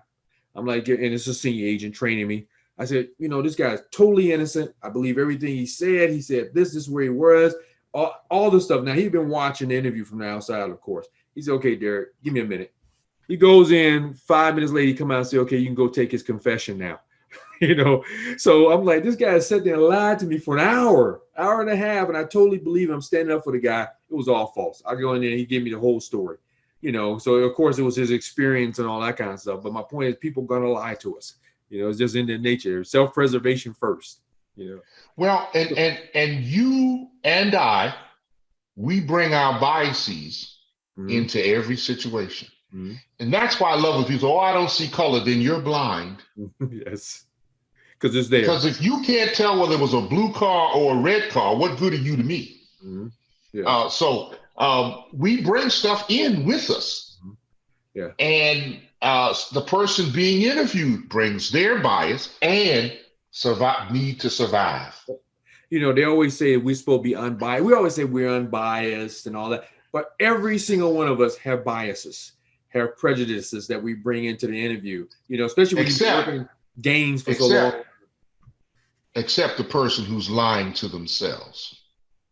I'm like, and it's a senior agent training me. I said, this guy is totally innocent. I believe everything he said. He said, this is where he was, all this stuff. Now, he'd been watching the interview from the outside, of course. He said, okay, Derek, give me a minute. He goes in, 5 minutes later, he come out and say, okay, you can go take his confession now. So I'm like, this guy sat there and lied to me for an hour and a half, and I totally believe I'm standing up for the guy. It was all false. I go in there and he gave me the whole story, so of course it was his experience and all that kind of stuff. But my point is, people gonna lie to us. It's just in their nature. Self-preservation first. Well, and you and I, we bring our biases into every situation. And that's why I love when people say, oh, I don't see color, then you're blind. Yes. Because it's there. Because if you can't tell whether it was a blue car or a red car, what good are you to me? Yeah. So we bring stuff in with us. Yeah. And the person being interviewed brings their bias and need to survive. They always say we're supposed to be unbiased. We always say we're unbiased and all that. But every single one of us have biases, have prejudices that we bring into the interview, especially when you're working games for so long. Except the person who's lying to themselves.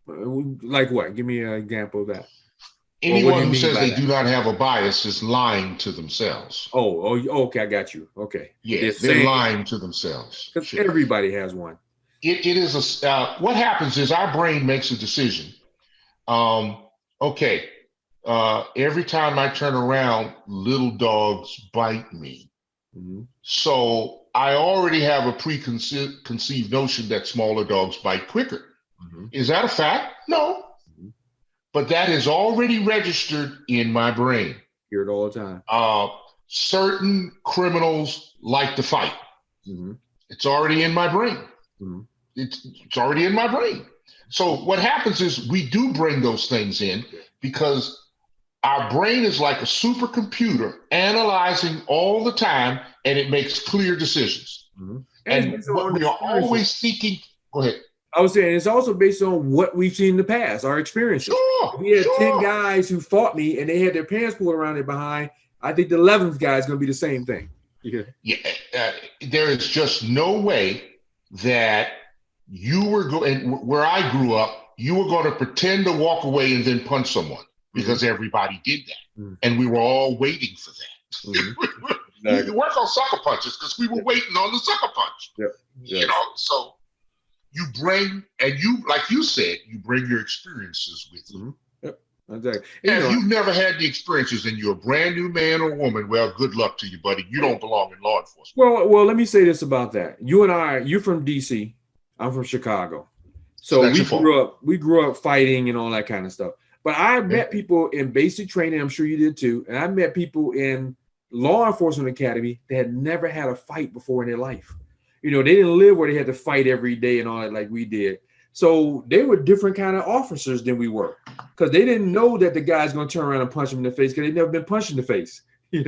Like what? Give me an example of that. Anyone who says they do not have a bias is lying to themselves. Oh, okay, I got you. Okay. Yes, they're lying to themselves. Because everybody has one. It is what happens is our brain makes a decision. Okay, every time I turn around, little dogs bite me. So I already have a preconceived notion that smaller dogs bite quicker. Is that a fact? No. But that is already registered in my brain. Hear it all the time. Certain criminals like to fight. It's already in my brain. It's already in my brain. So what happens is we do bring those things in because our brain is like a supercomputer analyzing all the time, and it makes clear decisions. And what we are always seeking. Go ahead. I was saying it's also based on what we've seen in the past, our experiences. Sure, we had 10 guys who fought me and they had their pants pulled around their behind. I think the 11th guy is going to be the same thing. There is just no way that you were going, where I grew up, you were going to pretend to walk away and then punch someone because everybody did that. And we were all waiting for that. We work on sucker punches because we were waiting on the sucker punch. So you bring, and you, like you said, you bring your experiences with you. Exactly. And if you've never had the experiences and you're a brand new man or woman, well, good luck to you, buddy. You don't belong in law enforcement. Well, let me say this about that. You and I, you're from DC. I'm from Chicago. So we grew up fighting and all that kind of stuff. But I met people in basic training. I'm sure you did too. And I met people in law enforcement academy that had never had a fight before in their life. They didn't live where they had to fight every day and all that like we did. So they were different kind of officers than we were because they didn't know that the guy's going to turn around and punch them in the face because they'd never been punched in the face. They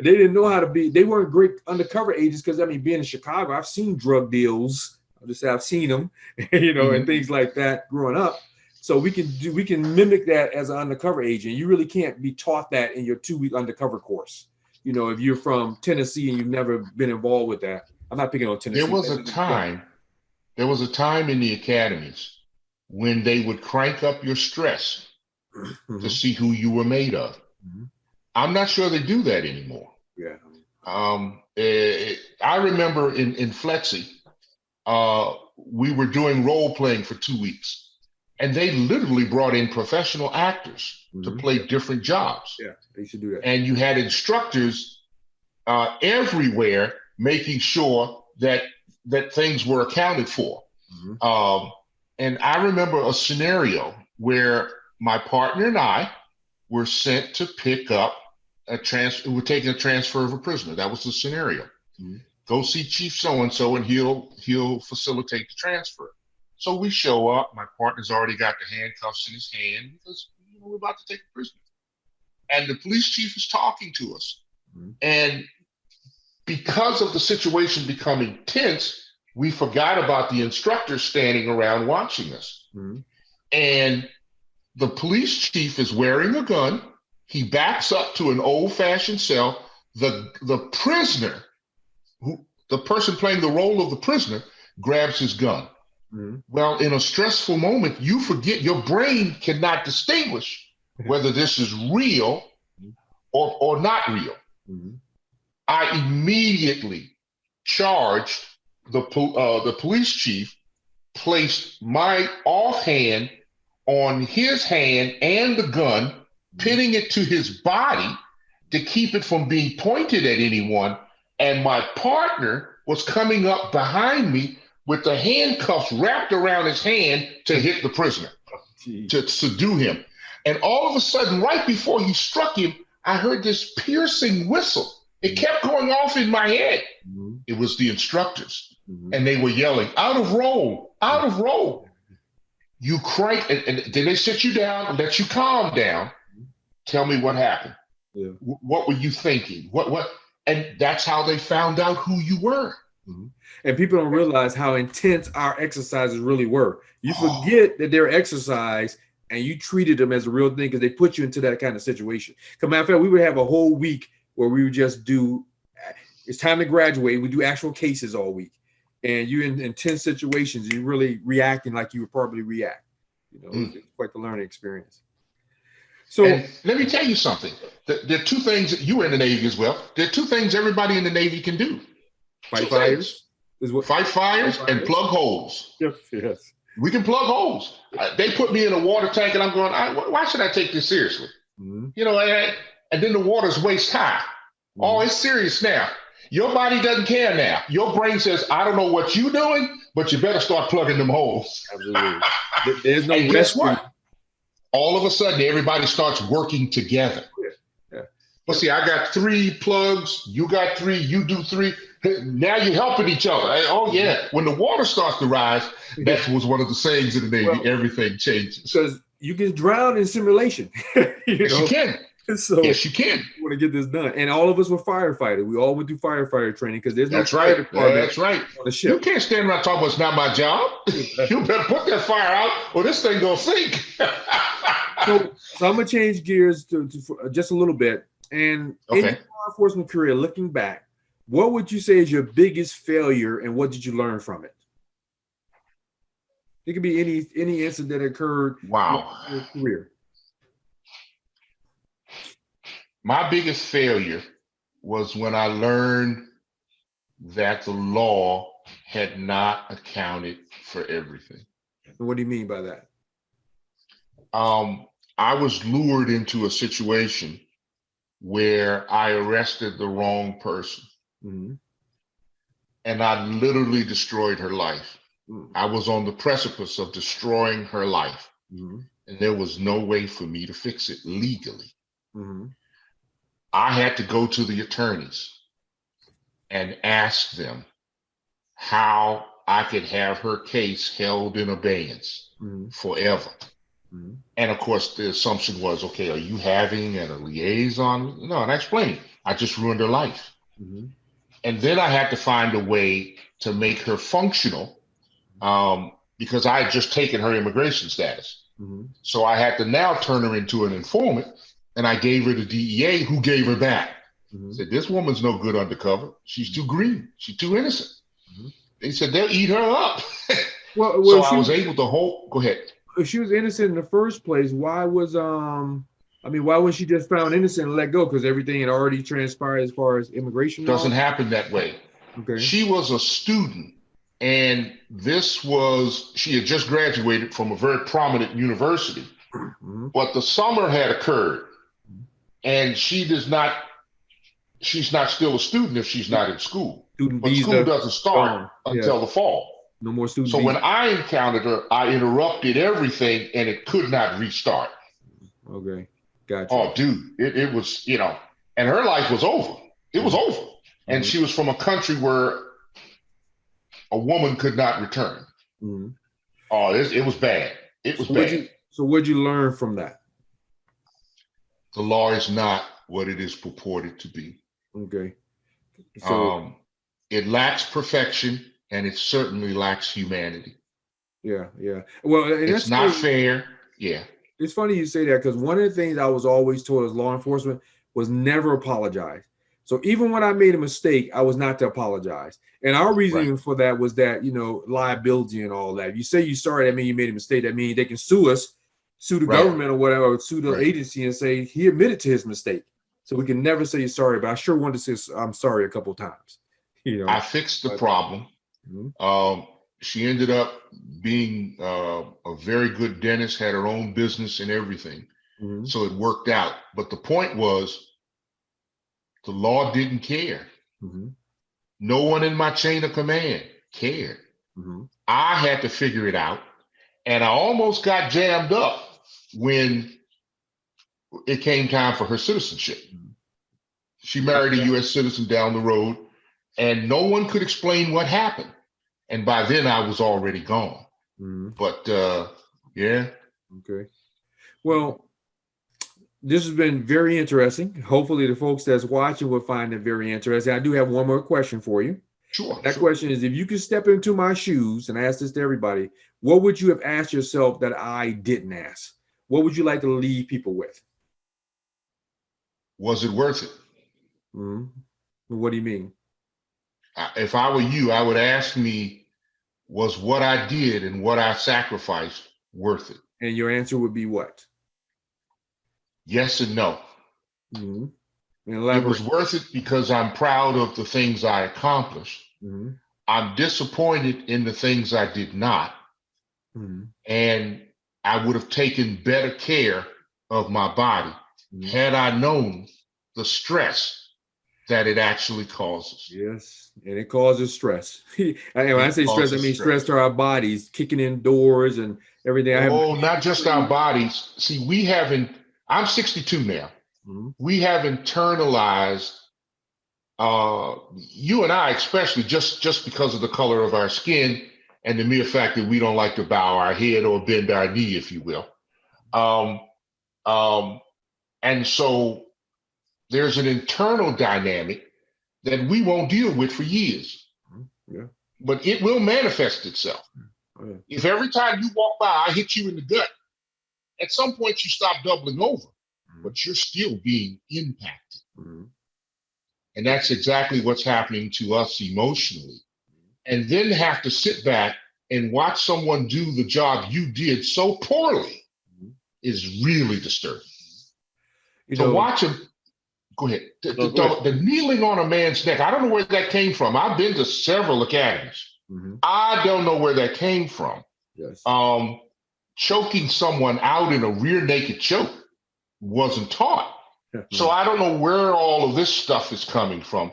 didn't know how to be. They weren't great undercover agents because, being in Chicago, I've seen drug deals. I'll just say I've seen them, and things like that growing up. So we can mimic that as an undercover agent. You really can't be taught that in your 2-week undercover course. If you're from Tennessee and you've never been involved with that. I'm not picking on Tennessee. There was a time in the academies when they would crank up your stress to see who you were made of. I'm not sure they do that anymore. Yeah. I remember in Flexi, we were doing role playing for 2 weeks. and they literally brought in professional actors to play different jobs. Yeah, they should do that. And you had instructors everywhere making sure that things were accounted for. And I remember a scenario where my partner and I were sent to pick up we're taking a transfer of a prisoner. That was the scenario. Go see Chief so-and-so and he'll facilitate the transfer. So we show up. My partner's already got the handcuffs in his hand because we're about to take a prisoner. And the police chief is talking to us. And because of the situation becoming tense, we forgot about the instructors standing around watching us. And the police chief is wearing a gun. He backs up to an old-fashioned cell. The prisoner, the person playing the role of the prisoner, grabs his gun. Well, in a stressful moment, you forget, your brain cannot distinguish whether this is real or not real. I immediately charged the police chief, placed my offhand on his hand and the gun, pinning it to his body to keep it from being pointed at anyone. And my partner was coming up behind me with the handcuffs wrapped around his hand to hit the prisoner, to subdue him. And all of a sudden, right before he struck him, I heard this piercing whistle. It kept going off in my head. It was the instructors. And they were yelling, out of roll, out of roll. You crank, and then they sit you down and let you calm down. Tell me what happened. What were you thinking? What? And that's how they found out who you were. And people don't realize how intense our exercises really were. You forget that they're exercise and you treated them as a real thing because they put you into that kind of situation. Because matter of fact, we would have a whole week where we would just do, it's time to graduate. We do actual cases all week. And you're in intense situations, you're really reacting like you would probably react. It's quite the learning experience. So and let me tell you something. There are two things that you were in the Navy as well. There are two things everybody in the Navy can do. Fight fires. Fight fires and plug holes. Yes. We can plug holes. They put me in a water tank and I'm going, why should I take this seriously? And then the water's waist high. Oh, it's serious now. Your body doesn't care now. Your brain says, I don't know what you're doing, but you better start plugging them holes. Absolutely. There's no and guess what? All of a sudden, everybody starts working together. But see, I got 3 plugs, you got 3, you do 3. Now you're helping each other. Oh, yeah. When the water starts to rise, that was one of the sayings in the Navy, everything changes. Because you can drown in simulation. You can. So yes, you can. You want to get this done. And all of us were firefighters. We all went through firefighter training because there's no That's fire right. department That's right. on the ship. You can't stand around talking about it's not my job. You better put that fire out or this thing gonna sink. So I'm gonna change gears to just a little bit. And in your law enforcement career, looking back, what would you say is your biggest failure and what did you learn from it? It could be any incident that occurred in your career. My biggest failure was when I learned that the law had not accounted for everything. And what do you mean by that? I was lured into a situation where I arrested the wrong person. And I literally destroyed her life. I was on the precipice of destroying her life. And there was no way for me to fix it legally. I had to go to the attorneys and ask them how I could have her case held in abeyance forever. And of course, the assumption was, okay, are you having a liaison? No, and I explained, I just ruined her life. And then I had to find a way to make her functional because I had just taken her immigration status. So I had to now turn her into an informant. And I gave her the DEA, who gave her back. Said, this woman's no good undercover. She's too green. She's too innocent. They said, they'll eat her up. So I was able to hold, go ahead. If she was innocent in the first place, why was she just found innocent and let go? Because everything had already transpired as far as immigration law? Doesn't happen that way. Okay. She was a student And she had just graduated from a very prominent university, but the summer had occurred, and she's not still a student if she's not in school. Student But school visa doesn't start until the fall. No more student So visa. when I encountered her, I interrupted everything and it could not restart. Okay, gotcha. Oh, dude, it was, and her life was over. It was over. And she was from a country where a woman could not return. Oh, it was bad. It was bad. So what'd you learn from that? The law is not what it is purported to be. Okay. So it lacks perfection, and it certainly lacks humanity. Yeah. Well, it's not fair. Yeah. It's funny you say that, because one of the things I was always told as law enforcement was never apologize. So even when I made a mistake, I was not to apologize. And our reasoning for that was that, liability and all that. If you say you're sorry, that means you made a mistake. That means they can sue us, sue the government or whatever, or sue the agency and say he admitted to his mistake. So we can never say you're sorry. But I sure wanted to say I'm sorry a couple of times. I fixed the problem. She ended up being a very good dentist, had her own business and everything. So it worked out. But the point was, the law didn't care. No one in my chain of command cared. I had to figure it out. And I almost got jammed up when it came time for her citizenship. She married a U.S. citizen down the road, and no one could explain what happened. And by then I was already gone. But yeah. Okay. Well, this has been very interesting. Hopefully the folks that's watching will find it very interesting. I do have one more question for you. Sure. That question is, if you could step into my shoes, and I ask this to everybody, what would you have asked yourself that I didn't ask? What would you like to leave people with? Was it worth it? What do you mean? If I were you, I would ask me, was what I did and what I sacrificed worth it? And your answer would be what? Yes and no. It was worth it because I'm proud of the things I accomplished. I'm disappointed in the things I did not. And I would have taken better care of my body had I known the stress that it actually causes. Yes, and it causes stress. And when I say stress, I mean stress to our bodies, kicking in doors and everything. Not just our bodies. See, I'm 62 now. We have internalized, you and I especially, just because of the color of our skin and the mere fact that we don't like to bow our head or bend our knee, if you will. And so there's an internal dynamic that we won't deal with for years. But it will manifest itself. If every time you walk by, I hit you in the gut, at some point you stop doubling over, but you're still being impacted. And that's exactly what's happening to us emotionally. And then have to sit back and watch someone do the job you did so poorly is really disturbing. Watch him. Go ahead. The kneeling on a man's neck, I don't know where that came from. I've been to several academies. I don't know where that came from. Choking someone out in a rear naked choke wasn't taught. So I don't know where all of this stuff is coming from.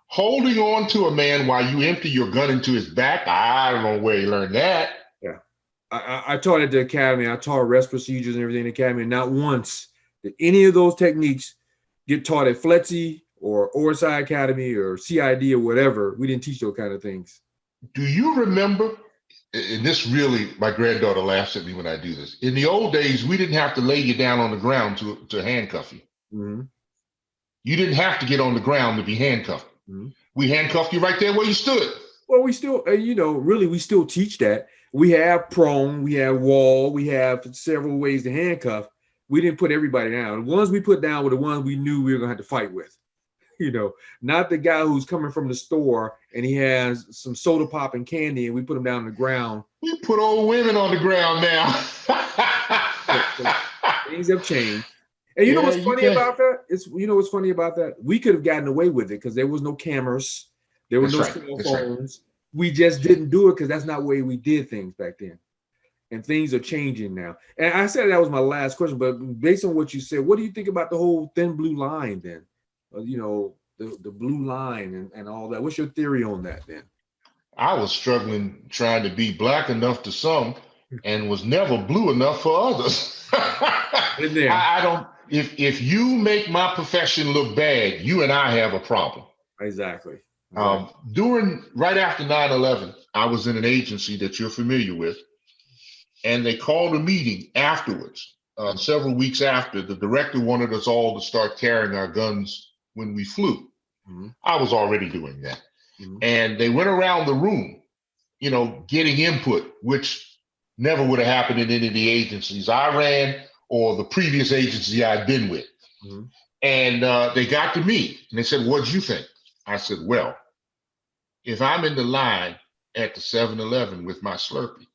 Holding on to a man while you empty your gun into his back, I don't know where you learned that. I taught at the academy. I taught arrest procedures and everything in the academy. And not once did any of those techniques get taught at FLETC or OSI Academy or CID or whatever. We didn't teach those kind of things. Do you remember, and this really, my granddaughter laughs at me when I do this. In the old days, we didn't have to lay you down on the ground to handcuff you. You didn't have to get on the ground to be handcuffed. We handcuffed you right there where you stood. Well, we still, really, we still teach that. We have prone, we have wall, we have several ways to handcuff. We didn't put everybody down. The ones we put down were the ones we knew we were going to have to fight with. Not the guy who's coming from the store and he has some soda pop and candy and we put him down on the ground. We put old women on the ground now. Things have changed. And know what's funny about that? What's funny about that? We could have gotten away with it because there was no cameras. There were no cell phones. We just didn't do it because that's not the way we did things back then. And things are changing now. And I said that was my last question, but based on what you said, what do you think about the whole thin blue line then? You know, the blue line and all that. What's your theory on that then? I was struggling trying to be black enough to some and was never blue enough for others. I don't, if you make my profession look bad, you and I have a problem. Exactly. Right after 9/11, I was in an agency that you're familiar with, and they called a meeting afterwards. Several weeks after, the director wanted us all to start carrying our guns when we flew. Mm-hmm. I was already doing that. Mm-hmm. And they went around the room, you know, getting input, which never would have happened in any of the agencies I ran or the previous agency I'd been with. Mm-hmm. And they got to me and they said, "What'd you think?" I said, "Well, if I'm in the line at the 7-Eleven with my Slurpee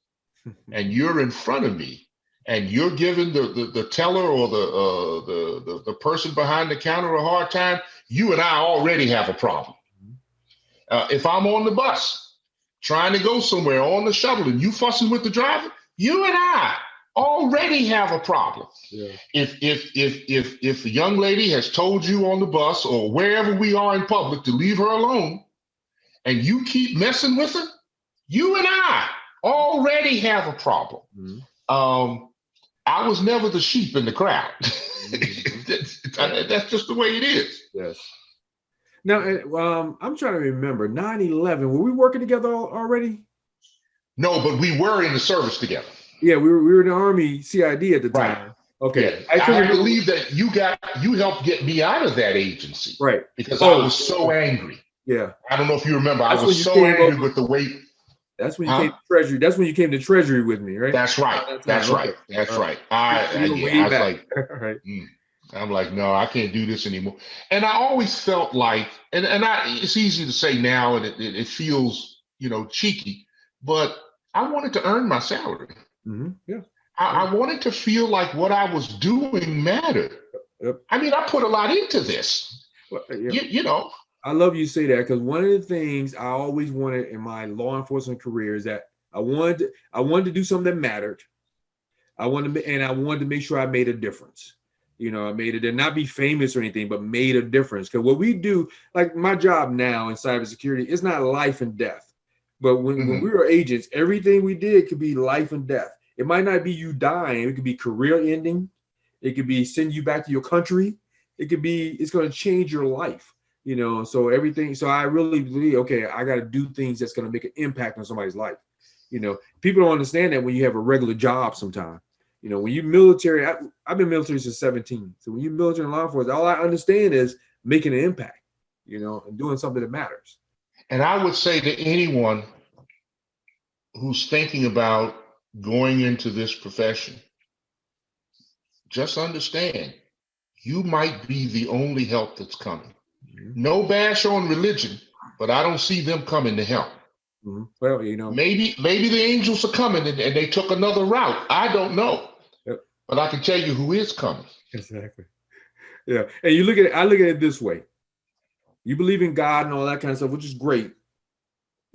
and you're in front of me and you're giving the teller or the person behind the counter a hard time, you and I already have a problem. If I'm on the bus trying to go somewhere on the shuttle and you fussing with the driver, you and I already have a problem." Yeah. If a young lady has told you on the bus or wherever we are in public to leave her alone and you keep messing with her, you and I already have a problem. Mm-hmm. I was never the sheep in the crowd. Mm-hmm. That's just the way it is. Yes. Now, I'm trying to remember 9/11. Were we working together already? No, but we were in the service together. Yeah, we were in the Army CID at the time. Right. Okay. Yeah. I believe that you helped get me out of that agency. Right. Because I was so angry. Yeah. I don't know if you remember. I was so angry with the way. That's when you came to Treasury. That's when you came to Treasury with me, right? That's right. That's right. That's right. I was like, right. I'm like, no, I can't do this anymore. And I always felt like, it's easy to say now, and it feels, cheeky, but I wanted to earn my salary. Mm-hmm. Yeah. I wanted to feel like what I was doing mattered. Yep. I mean, I put a lot into this. Well, yeah. I love you say that because one of the things I always wanted in my law enforcement career is that I wanted to do something that mattered. I wanted to make sure I made a difference. I made it and not be famous or anything, but made a difference. Because what we do, like my job now in cybersecurity, is not life and death. But when we were agents, everything we did could be life and death. It might not be you dying. It could be career ending. It could be sending you back to your country. It's going to change your life. So everything. So I really believe, okay, I got to do things that's going to make an impact on somebody's life. People don't understand that when you have a regular job sometimes. When you're military, I've been military since 17. So when you're military and law enforcement, all I understand is making an impact, and doing something that matters. And I would say to anyone who's thinking about going into this profession, just understand you might be the only help that's coming. Mm-hmm. No bash on religion, but I don't see them coming to help. Mm-hmm. Well, maybe the angels are coming and they took another route. I don't know. Yep. But I can tell you who is coming. Exactly. Yeah. And I look at it this way. You believe in God and all that kind of stuff, which is great.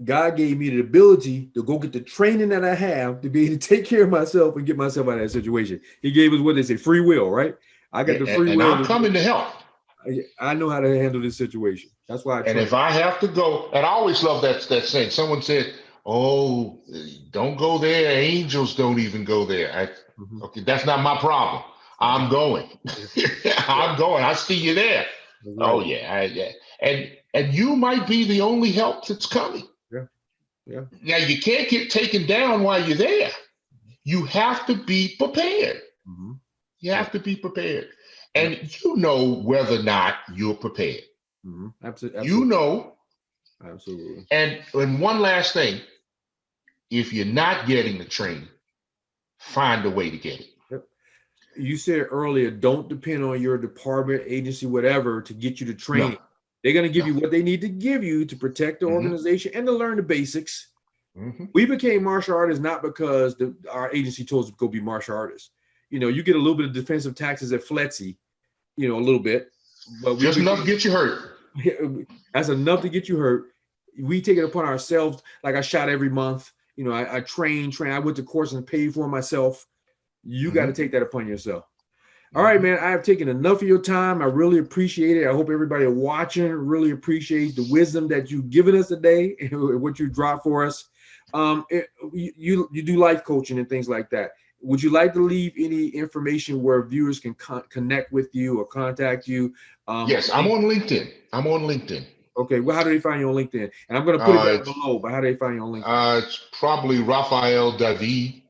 God gave me the ability to go get the training that I have to be able to take care of myself and get myself out of that situation. He gave us what they say, free will, right? I got the free will. And I'm coming to help. I know how to handle this situation. That's why And if I have to go, and I always love that saying. Someone said, "Oh, don't go there. Angels don't even go there." Okay, that's not my problem. I'm going. I'm going. I see you there. Right. Oh yeah, And you might be the only help that's coming. Yeah. Now you can't get taken down while you're there. You have to be prepared. Mm-hmm. You have to be prepared. And whether or not you're prepared. Mm-hmm. Absolutely. Absolutely. And one last thing, if you're not getting the training, find a way to get it. Yep. You said earlier, don't depend on your department, agency, whatever, to get you the training. No. They're going to give you what they need to give you to protect the organization and to learn the basics. Mm-hmm. We became martial artists not because our agency told us to go be martial artists. You get a little bit of defensive taxes at FLETC, a little bit. But just enough to get you hurt. That's enough to get you hurt. we take it upon ourselves. Like I shot every month. You know, I train. I went to course and paid for myself. You got to take that upon yourself. All right, man. I have taken enough of your time. I really appreciate it. I hope everybody watching really appreciates the wisdom that you've given us today and what you dropped for us. You do life coaching and things like that. Would you like to leave any information where viewers can connect with you or contact you? Yes, I'm on LinkedIn. Okay, well, how do they find you on LinkedIn? And I'm going to put it down below, but how do they find you on LinkedIn? It's probably Raphael David.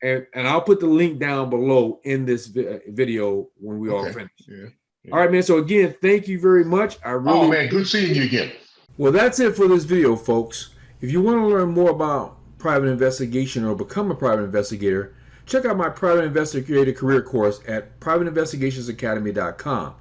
And I'll put the link down below in this video when we all finish. Yeah. All right, man. So again, thank you very much. Oh, man, good seeing you again. Well, that's it for this video, folks. If you want to learn more about private investigation or become a private investigator, check out my Private Investigator career course at privateinvestigationsacademy.com.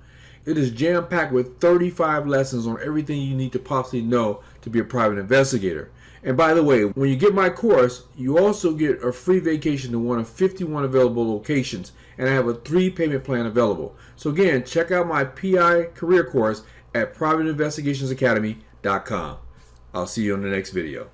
It is jam-packed with 35 lessons on everything you need to possibly know to be a private investigator. And by the way, when you get my course, you also get a free vacation to one of 51 available locations, and I have a 3-payment plan available. So again, check out my PI career course at privateinvestigationsacademy.com. I'll see you on the next video.